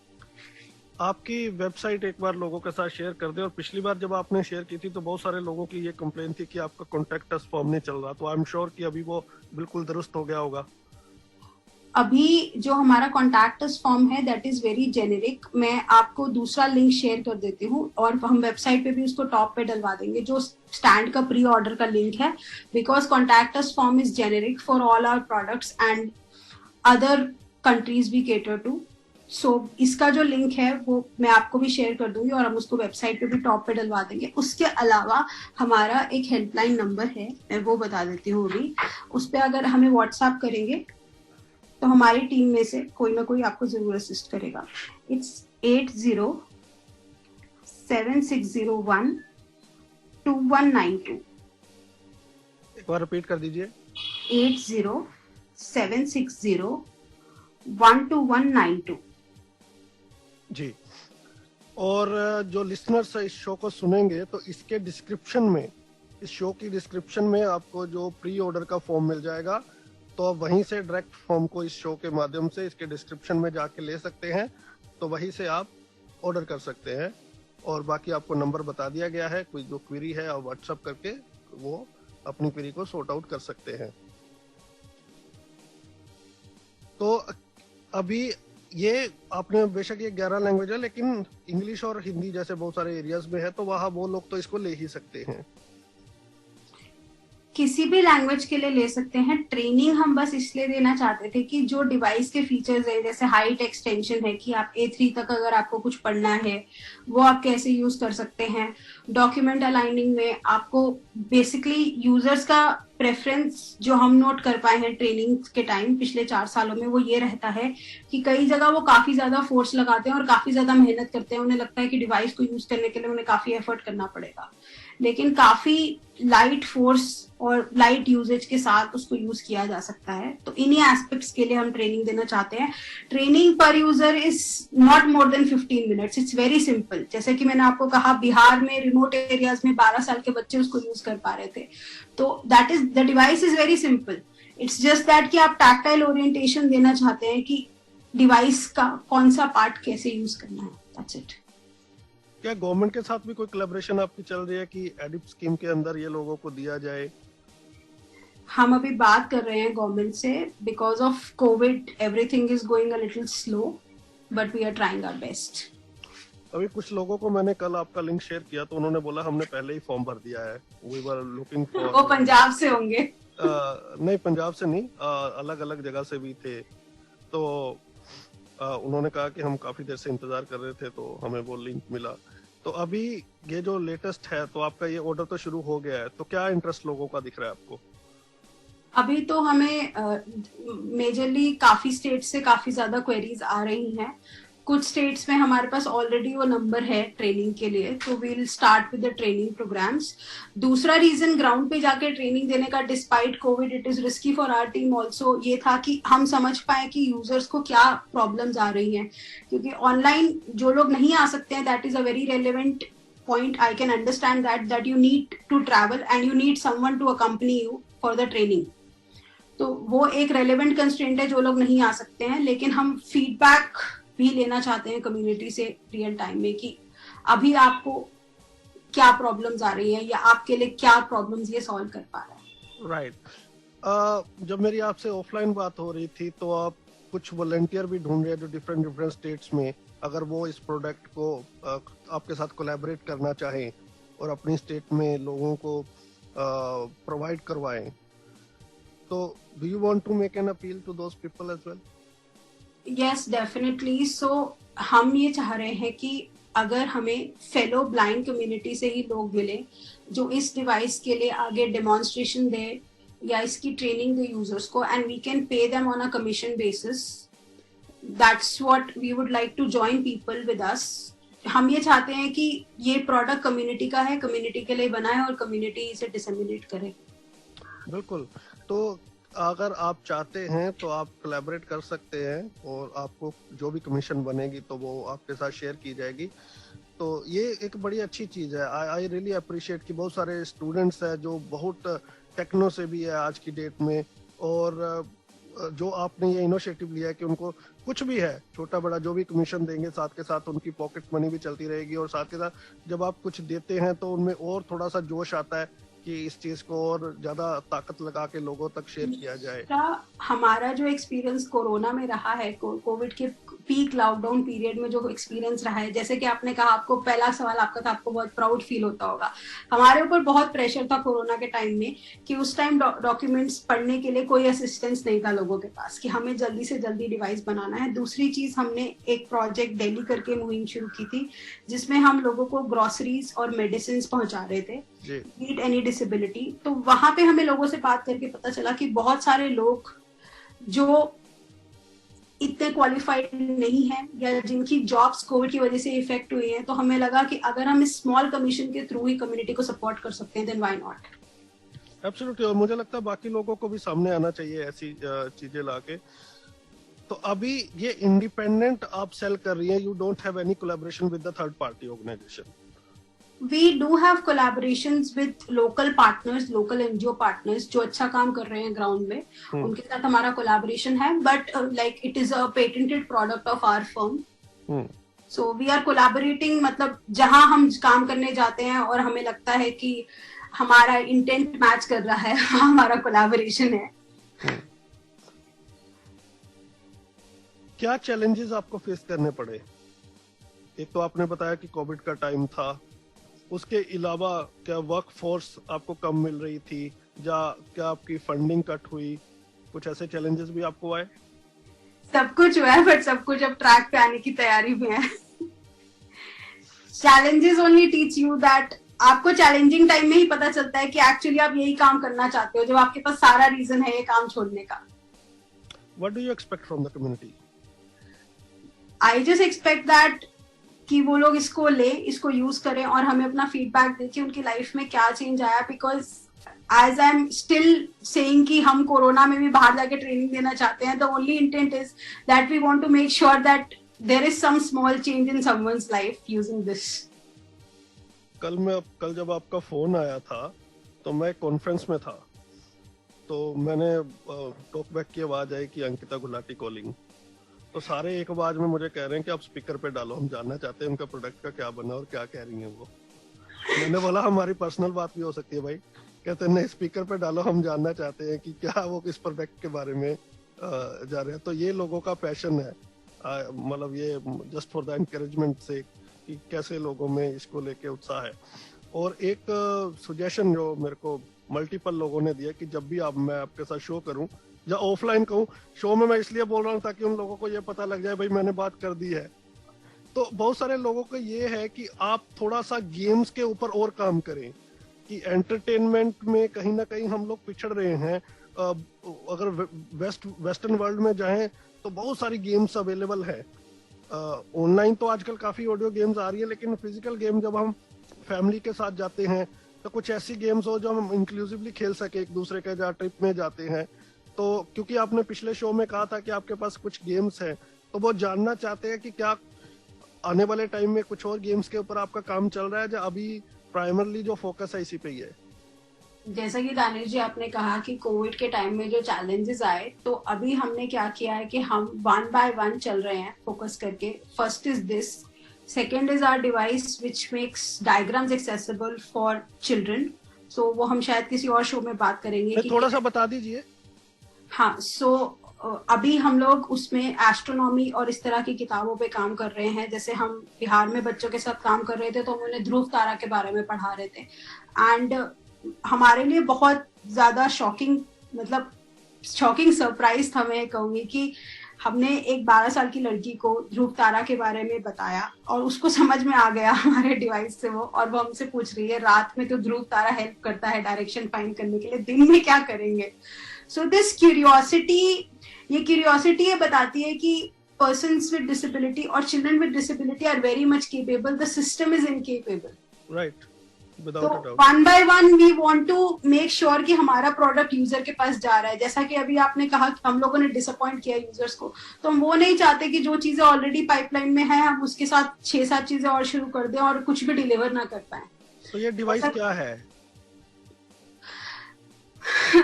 Speaker 1: आपकी वेबसाइट एक बार लोगों के साथ शेयर कर दे। और पिछली बार जब आपने शेयर की थी तो बहुत सारे लोगों की ये कंप्लेन थी कि आपका कॉन्टैक्ट अस फॉर्म नहीं चल रहा, तो आई एम श्योर कि अभी वो बिल्कुल दुरुस्त हो गया होगा।
Speaker 2: अभी जो हमारा कॉन्टैक्ट अस फॉर्म है दैट इज वेरी जेनेरिक। मैं आपको दूसरा लिंक शेयर कर देती हूँ और हम वेबसाइट पे भी उसको टॉप पे डलवा देंगे जो स्टैंड का प्री ऑर्डर का लिंक है, because contact us form is generic for all our products and other countries we cater to. So इसका जो लिंक है वो मैं आपको भी शेयर कर दूंगी और हम उसको वेबसाइट पे भी टॉप पे डलवा देंगे। उसके अलावा हमारा एक हेल्पलाइन नंबर है, मैं वो बता देती हूँ अभी। उस पर अगर हमें व्हाट्सएप करेंगे तो हमारी टीम में से कोई ना कोई आपको जरूर असिस्ट करेगा। इट्स 8076012192।
Speaker 1: एक बार रिपीट कर दीजिए।
Speaker 2: 8076012192।
Speaker 1: जी। और जो लिसनर्स इस शो को सुनेंगे तो इसके डिस्क्रिप्शन में, इस शो की डिस्क्रिप्शन में आपको जो प्री ऑर्डर का फॉर्म मिल जाएगा, तो आप वहीं से डायरेक्ट फॉर्म को इस शो के माध्यम से इसके डिस्क्रिप्शन में जाके ले सकते हैं, तो वहीं से आप ऑर्डर कर सकते हैं। और बाकी आपको नंबर बता दिया गया है, कोई जो क्वेरी है आप व्हाट्सएप करके वो अपनी क्वेरी को सॉर्ट आउट कर सकते हैं। तो अभी ये आपने बेशक ये 11 लैंग्वेज है, लेकिन इंग्लिश और हिंदी जैसे बहुत सारे एरियाज में है, तो वहाँ वो लोग तो इसको ले ही सकते हैं।
Speaker 2: किसी भी लैंग्वेज के लिए ले सकते हैं। ट्रेनिंग हम बस इसलिए देना चाहते थे कि जो डिवाइस के फीचर्स है, जैसे हाइट एक्सटेंशन है कि आप A3 तक अगर आपको कुछ पढ़ना है वो आप कैसे यूज कर सकते हैं। डॉक्यूमेंट अलाइनिंग में आपको बेसिकली यूजर्स का प्रेफरेंस जो हम नोट कर पाए हैं ट्रेनिंग के टाइम पिछले 4 सालों में, वो ये रहता है कि कई जगह वो काफी ज्यादा फोर्स लगाते हैं और काफी ज्यादा मेहनत करते हैं। उन्हें लगता है कि डिवाइस को यूज करने के लिए उन्हें काफी एफर्ट करना पड़ेगा, लेकिन काफी लाइट फोर्स और लाइट यूजेज के साथ उसको यूज किया जा सकता है। तो इन्हीं एस्पेक्ट्स के लिए हम ट्रेनिंग देना चाहते हैं। ट्रेनिंग पर user is not more than 15 minutes. It's very simple. जैसे कि मैंने आपको कहा, बिहार में रिमोट एरियाज में 12 साल के बच्चे उसको यूज कर पा रहे थे। तो that is the device is very simple. It's just that कि आप टैक्टाइल ओरिएंटेशन देना चाहते हैं कि डिवाइस का कौन सा पार्ट कैसे यूज करना है। That's it.
Speaker 1: क्या गवर्नमेंट के साथ भी कोई कोलैबोरेशन आपकी चल रही है कि एडिप स्कीम के अंदर ये लोगों को दिया जाए?
Speaker 2: हम अभी बात कर रहे हैं गवर्नमेंट से। Because of Covid everything is going a little slow, but we are trying our best.
Speaker 1: अभी कुछ लोगों को मैंने कल आपका लिंक शेयर किया तो उन्होंने बोला हमने पहले ही फॉर्म भर दिया है। We were looking for.
Speaker 2: वो पंजाब से होंगे।
Speaker 1: नहीं, पंजाब से नहीं, अलग अलग जगह से भी थे। तो उन्होंने कहा कि हम काफी देर से इंतजार कर रहे थे तो हमें वो लिंक मिला। तो अभी ये जो लेटेस्ट है, तो आपका ये ऑर्डर तो शुरू हो गया है, तो क्या इंटरेस्ट लोगों का दिख रहा है आपको?
Speaker 2: अभी तो हमें मेजरली काफी स्टेट से काफी ज्यादा क्वेरीज आ रही हैं। कुछ स्टेट्स में हमारे पास ऑलरेडी वो नंबर है ट्रेनिंग के लिए, तो we will start with the training programs. दूसरा रीजन ग्राउंड पे जाके ट्रेनिंग देने का, despite Covid it is risky for our team also, ये था कि हम समझ पाए कि यूजर्स को क्या प्रॉब्लम्स आ रही हैं। क्योंकि ऑनलाइन जो लोग नहीं आ सकते हैं, that is a very relevant point. I can understand that you need to travel and you need someone to accompany you for the training. तो वो एक रेलेवेंट कंस्ट्रेंट है, जो लोग नहीं आ सकते हैं। लेकिन हम फीडबैक भी लेना चाहते हैं कम्युनिटी से रियल टाइम में कि अभी आपको क्या प्रॉब्लम्स आ रही है या आपके लिए क्या प्रॉब्लम्स ये सॉल्व कर पा रहा है।
Speaker 1: राइट। जब मेरी आपसे ऑफलाइन बात हो रही थी तो आप कुछ वॉलंटियर भी ढूंढ रहे हैं जो डिफरेंट स्टेट्स में अगर वो इस प्रोडक्ट को आपके साथ कोलैबोरेट करना चाहें और अपनी स्टेट में लोगों को प्रोवाइड करवाएं, तो do you want to make an appeal to those people as well?
Speaker 2: Yes definitely. So हम ये चाह रहे हैं कि अगर हमें फेलो ब्लाइंड कम्युनिटी से ही लोग मिले जो इस डिवाइस के लिए आगे डेमोन्स्ट्रेशन दे या इसकी ट्रेनिंग दे यूजर्स को, and we can pay them on a commission basis, that's what we would like to join people with us. हम ये चाहते हैं कि ये प्रोडक्ट कम्युनिटी का है, कम्युनिटी के लिए बना है और कम्युनिटी इसे डिसेमिनेट करे।
Speaker 1: बिल्कुल। तो अगर आप चाहते हैं तो आप कोलैबोरेट कर सकते हैं और आपको जो भी कमीशन बनेगी तो वो आपके साथ शेयर की जाएगी। तो ये एक बड़ी अच्छी चीज है। आई रियली अप्रिशिएट कि बहुत सारे स्टूडेंट्स हैं जो बहुत टेक्नो से भी है आज की डेट में, और जो आपने ये इनिशिएटिव लिया है कि उनको कुछ भी है छोटा बड़ा जो भी कमीशन देंगे, साथ के साथ उनकी पॉकेट मनी भी चलती रहेगी, और साथ के साथ जब आप कुछ देते हैं तो उनमें और थोड़ा सा जोश आता है कि इस चीज को और ज्यादा ताकत लगा के लोगों तक शेयर किया जाए।
Speaker 2: हमारा जो एक्सपीरियंस कोरोना में रहा है, कोविड के पीक लॉकडाउन पीरियड में जो एक्सपीरियंस रहा है, जैसे कि आपने कहा, आपको पहला सवाल आपका था, आपको बहुत प्राउड फील होता होगा। हमारे ऊपर बहुत प्रेशर था कोरोना के टाइम में कि उस टाइम डॉक्यूमेंट्स पढ़ने के लिए कोई असिस्टेंस नहीं था लोगों के पास, कि हमें जल्दी से जल्दी डिवाइस बनाना है। दूसरी चीज, हमने एक प्रोजेक्ट दिल्ली करके मुहिम शुरू की थी जिसमें हम लोगों को ग्रोसरीज और मेडिसिन पहुंचा रहे थे विद एनी डिसेबिलिटी। तो वहां पे हमें लोगों से बात करके पता चला कि बहुत सारे लोग जो इतने क्वालिफाइड नहीं है या जिनकी जॉब्स कोविड की वजह से इफेक्ट हुई है, तो हमें लगा कि अगर हम इस स्मॉल कमीशन के थ्रू ही कम्युनिटी को सपोर्ट कर सकते हैं, देन व्हाई नॉट।
Speaker 1: एब्सोल्युटली। और मुझे लगता है बाकी लोगों को भी सामने आना चाहिए ऐसी चीजें लाके। तो अभी ये इंडिपेंडेंट आप सेल कर रही हैं, you don't have any collaboration with the third party organisation?
Speaker 2: We do have collaborations with local partners, local NGO partners जो अच्छा काम कर रहे हैं ग्राउंड में, उनके साथ हमारा कोलैबोरेशन है, but like it is a patented product of our firm. So we are collaborating, मतलब जहां हम काम करने जाते हैं और हमें लगता है कि हमारा इंटेंट मैच कर रहा है, हमारा कोलैबोरेशन है।
Speaker 1: क्या चैलेंजेस आपको फेस करने पड़े? एक तो आपने बताया कि कोविड का टाइम था, उसके अलावा क्या वर्क फोर्स आपको कम मिल रही थी, या क्या आपकी फंडिंग कट हुई? कुछ ऐसे चैलेंजेस भी आपको आए?
Speaker 2: सब कुछ हुआ है, बट सब कुछ अब ट्रैक पे आने की तैयारी में है। Challenges only teach you that, आपको चैलेंजिंग टाइम में ही पता चलता है कि एक्चुअली आप यही काम करना चाहते हो, जब आपके पास सारा रीजन है ये काम छोड़ने का।
Speaker 1: What do you expect from the community?
Speaker 2: I just expect that कि वो लोग इसको ले, इसको यूज करें और हमें अपना फीडबैक दें कि उनकी लाइफ में क्या चेंज आया। Because as I am still saying कि हम कोरोना में भी बाहर जाके ट्रेनिंग देना चाहते हैं, the only intent is that we want to make sure that there is some small change in someone's life using this.
Speaker 1: कल जब आपका फोन आया था तो मैं कॉन्फ्रेंस में था, तो मैंने टॉकबैक की आवाज आई कि अंकिता गुलाटी कॉलिंग। तो सारे एक आवाज में मुझे कह रहे हैं कि आप स्पीकर पे डालो, हम जानना चाहते हैं उनका प्रोडक्ट का क्या बना और क्या कह रही हैं वो। मैंने बोला हमारी पर्सनल बात भी हो सकती है भाई। कहते हैं नहीं, स्पीकर पे डालो, हम जानना चाहते हैं कि क्या वो इस प्रोडक्ट के बारे में जा रहे हैं। तो ये लोगों का पैशन है, मतलब ये जस्ट फॉर द एनकरेजमेंट से कि कैसे लोगों में इसको लेके उत्साह है। और एक सजेशन जो मेरे को मल्टीपल लोगों ने दिया कि जब भी मैं आपके साथ शो करूं या ऑफलाइन कहूं, शो में मैं इसलिए बोल रहा हूं ताकि उन लोगों को ये पता लग जाए भाई मैंने बात कर दी है। तो बहुत सारे लोगों को ये है कि आप थोड़ा सा गेम्स के ऊपर और काम करें, कि एंटरटेनमेंट में कहीं ना कहीं हम लोग पिछड़ रहे हैं। अगर वेस्टर्न वर्ल्ड में जाएं तो बहुत सारी गेम्स अवेलेबल है। ऑनलाइन तो आजकल काफी ऑडियो गेम्स आ रही है, लेकिन फिजिकल गेम जब हम फैमिली के साथ जाते हैं तो कुछ ऐसी गेम्स हो जो हम इंक्लूसिवली खेल सके एक दूसरे के, जहाँ ट्रिप में जाते हैं। तो क्योंकि आपने पिछले शो में कहा था कि आपके पास कुछ गेम्स हैं, तो वो जानना चाहते हैं कि क्या आने वाले टाइम में कुछ और गेम्स के ऊपर आपका काम चल रहा है, या अभी प्राइमरली जो फोकस है इसी पे ही है?
Speaker 2: जैसा कि दानिश जी आपने कहा कि कोविड के टाइम में जो चैलेंजेस आए, तो अभी हमने क्या किया है कि हम 1 by 1 चल रहे हैं फोकस करके। First is this, second is our device which makes diagrams accessible for children. So वो हम शायद किसी और शो में बात करेंगे कि
Speaker 1: थोड़ा सा बता दीजिए।
Speaker 2: हाँ, सो अभी हम लोग उसमें एस्ट्रोनॉमी और इस तरह की किताबों पे काम कर रहे हैं। जैसे हम बिहार में बच्चों के साथ काम कर रहे थे तो हम उन्हें ध्रुव तारा के बारे में पढ़ा रहे थे, एंड हमारे लिए बहुत ज्यादा शॉकिंग सरप्राइज था, मैं कहूंगी कि हमने एक 12 साल की लड़की को ध्रुव तारा के बारे में बताया और उसको समझ में आ गया हमारे डिवाइस से वो, और वो हमसे पूछ रही है रात में तो ध्रुव तारा हेल्प करता है डायरेक्शन फाइंड करने के लिए, दिन में क्या करेंगे। सो दिस क्यूरियोसिटी ये बताती है कि persons with disability or children with disability are very much capable, the system is incapable,
Speaker 1: right, without
Speaker 2: तो
Speaker 1: a doubt.
Speaker 2: one by one we want to make sure कि हमारा प्रोडक्ट यूजर के पास जा रहा है। जैसा कि अभी आपने कहा कि हम लोगों ने डिसअपॉइंट किया यूजर्स को, तो हम वो नहीं चाहते कि जो चीजें ऑलरेडी पाइपलाइन में है हम उसके साथ 6-7 चीजें और शुरू कर दें और कुछ भी डिलीवर ना कर पाए।
Speaker 1: तो ये डिवाइस क्या है?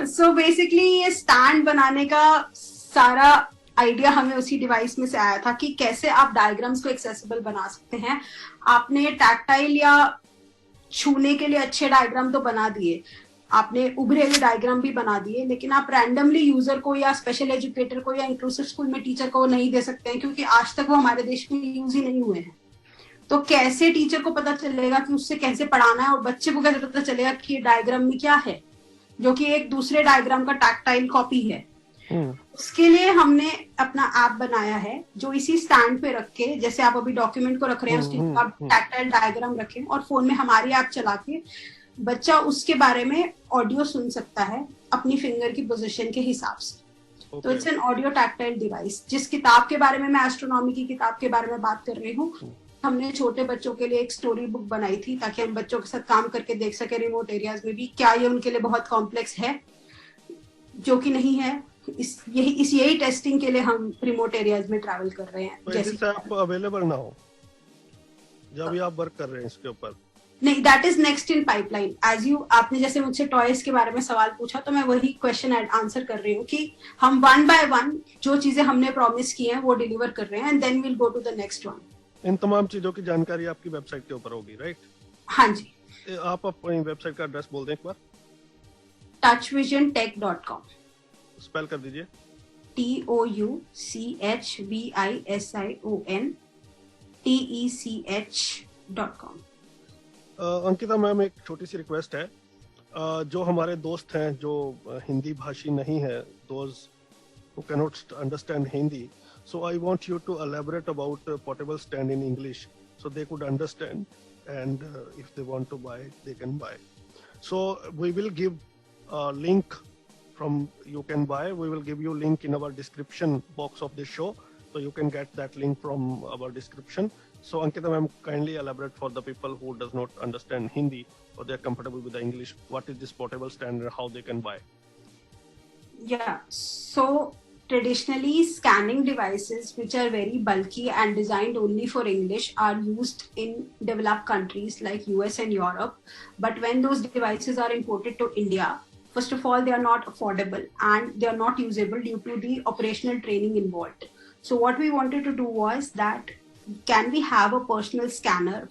Speaker 2: सो बेसिकली ये स्टैंड बनाने का सारा आइडिया हमें उसी डिवाइस में से आया था कि कैसे आप डायग्राम्स को एक्सेसिबल बना सकते हैं। आपने टैक्टाइल या छूने के लिए अच्छे डायग्राम तो बना दिए, आपने उभरे हुए डायग्राम भी बना दिए, लेकिन आप रैंडमली यूजर को या स्पेशल एजुकेटर को या इंक्लूसिव स्कूल में टीचर को नहीं दे सकते हैं, क्योंकि आज तक वो हमारे देश में यूज ही नहीं हुए हैं। तो कैसे टीचर को पता चलेगा कि उससे कैसे पढ़ाना है, और बच्चे को कैसे पता चलेगा कि ये डायग्राम में क्या है, जो कि एक दूसरे डायग्राम का टैक्टाइल कॉपी है। उसके लिए हमने अपना ऐप बनाया है जो इसी स्टैंड पे रख के, जैसे आप अभी डॉक्यूमेंट को रख रहे हैं उसके आप टैक्टाइल डायग्राम रखें और फोन में हमारी ऐप चला के बच्चा उसके बारे में ऑडियो सुन सकता है अपनी फिंगर की पोजीशन के हिसाब से। तो it's an audio tactile device. जिस किताब के बारे में मैं एस्ट्रोनॉमी की किताब के बारे में बात कर रही हूँ, हमने छोटे बच्चों के लिए एक स्टोरी बुक बनाई थी ताकि हम बच्चों के साथ काम करके देख सके रिमोट एरियाज में भी क्या ये उनके लिए बहुत कॉम्प्लेक्स है, जो कि नहीं है। यही टेस्टिंग के लिए हम रिमोट एरियाज में ट्रैवल कर रहे हैं।
Speaker 1: तो जैसे आप अवेलेबल ना हो जब भी आप वर्क कर रहे हैं इसके ऊपर?
Speaker 2: नहीं, that is next in pipeline. आपने जैसे मुझसे टॉयज के बारे में सवाल पूछा तो मैं वही क्वेश्चन आंसर कर रही हूँ कि हम 1 by 1 जो चीजें हमने प्रॉमिस की हैं वो डिलीवर कर रहे हैं, and then will go to the next one.
Speaker 1: इन तमाम चीजों की जानकारी आपकी वेबसाइट के ऊपर होगी, राइट?
Speaker 2: हाँ जी।
Speaker 1: आप अपनी वेबसाइट का एड्रेस बोल दें एक बार।
Speaker 2: touchvisiontech.com।
Speaker 1: स्पेल कर दीजिए।
Speaker 2: touchvisiontech.com।
Speaker 1: अंकिता मैम, एक छोटी सी रिक्वेस्ट है, जो हमारे दोस्त हैं जो हिंदी भाषी नहीं है, those who cannot understand Hindi, so I want you to elaborate about portable stand in English so they could understand, and if they want to buy they can buy. So we will give a link from you can buy. We will give you link in our description box of this show, so you can get that link from our description. So Ankita ma'am, kindly elaborate for the people who does not understand Hindi or they are comfortable with the English, what is this portable stand and how they can buy.
Speaker 2: Yeah, so traditionally scanning devices which are very bulky and designed only for English are used in developed countries like US and Europe. But when those devices are imported to India, first of all, they are not affordable and they are not usable due to the operational training involved. So what we wanted to do was that, can we have a personal scanner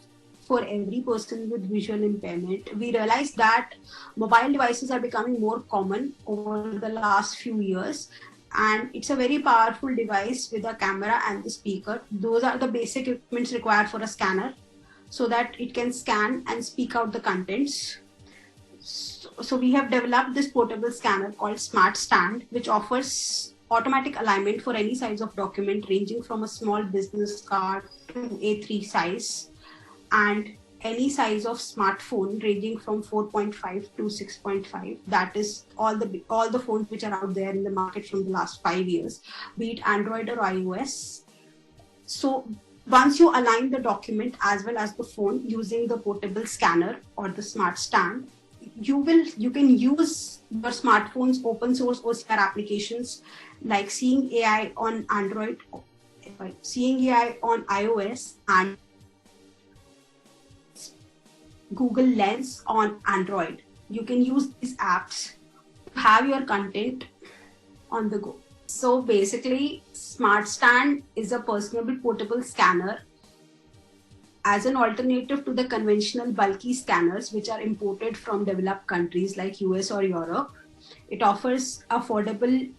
Speaker 2: for every person with visual impairment? We realized that mobile devices are becoming more common over the last few years, and it's a very powerful device with a camera and the speaker. Those are the basic equipments required for a scanner so that it can scan and speak out the contents. So we have developed this portable scanner called Smart Stand, which offers automatic alignment for any size of document ranging from a small business card to A3 size, and any size of smartphone ranging from 4.5 to 6.5. That is all the phones which are out there in the market from the last 5 years, be it Android or iOS. So once you align the document as well as the phone using the portable scanner or the Smart Stand, you can use your smartphone's open source OCR applications like Seeing AI on Android, Seeing AI on iOS, and Google Lens on Android. You can use these apps to have your content on the go. So basically, Smart Stand is a personable portable scanner as an alternative to the conventional bulky scanners which are imported from developed countries like US or Europe. It offers affordable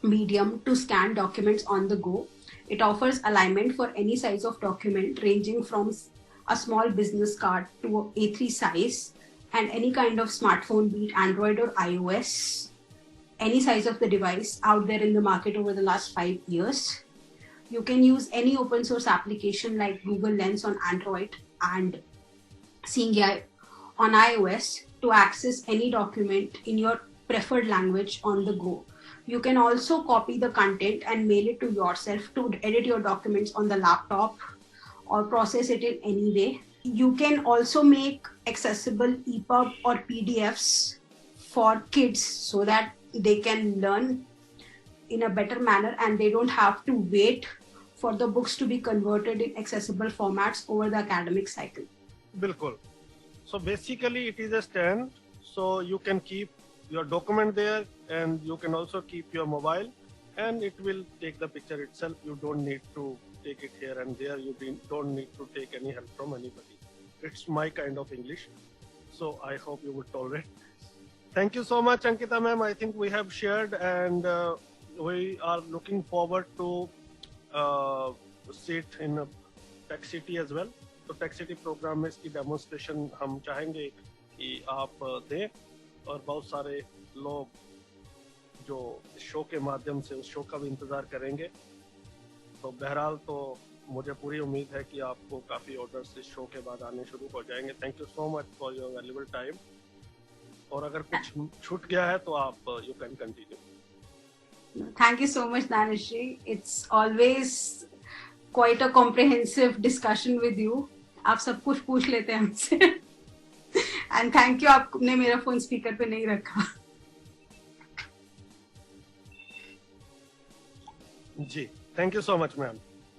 Speaker 2: medium to scan documents on the go. It offers alignment for any size of document, ranging from a small business card to A3 size, and any kind of smartphone, be it Android or iOS, any size of the device out there in the market over the last 5 years. You can use any open source application like Google Lens on Android and Seeing AI on iOS to access any document in your preferred language on the go. You can also copy the content and mail it to yourself to edit your documents on the laptop or process it in any way. You can also make accessible EPUB or PDFs for kids so that they can learn in a better manner and they don't have to wait for the books to be converted in accessible formats over the academic cycle.
Speaker 1: बिल्कुल. So basically it is a stand, so you can keep your document there and you can also keep your mobile and it will take the picture itself. You don't need to take it here and there. You don't need to take any help from anybody. It's my kind of English, so I hope you would tolerate. Thank you so much, Ankita ma'am. I think we have shared and we are looking forward to sit in Tech City as well. तो tech city programme में इसकी demonstration हम चाहेंगे कि आप दें और बहुत सारे लोग जो शो के माध्यम से उस शो का भी इंतज़ार करेंगे. तो बहरहाल तो मुझे पूरी उम्मीद है कि आपको काफ़ी ऑर्डर्स इस शो के बाद आने शुरू हो जाएंगे. Thank you so much for your valuable time. और अगर कुछ छूट गया है तो आप you can continue.
Speaker 2: Thank you so much, Danishri. It's always quite a comprehensive discussion with you. आप सब कुछ पूछ लेते हैं हमसे. And thank you, आपने मेरा फोन स्पीकर पे नहीं रखा.
Speaker 1: जी, thank you so much, ma'am.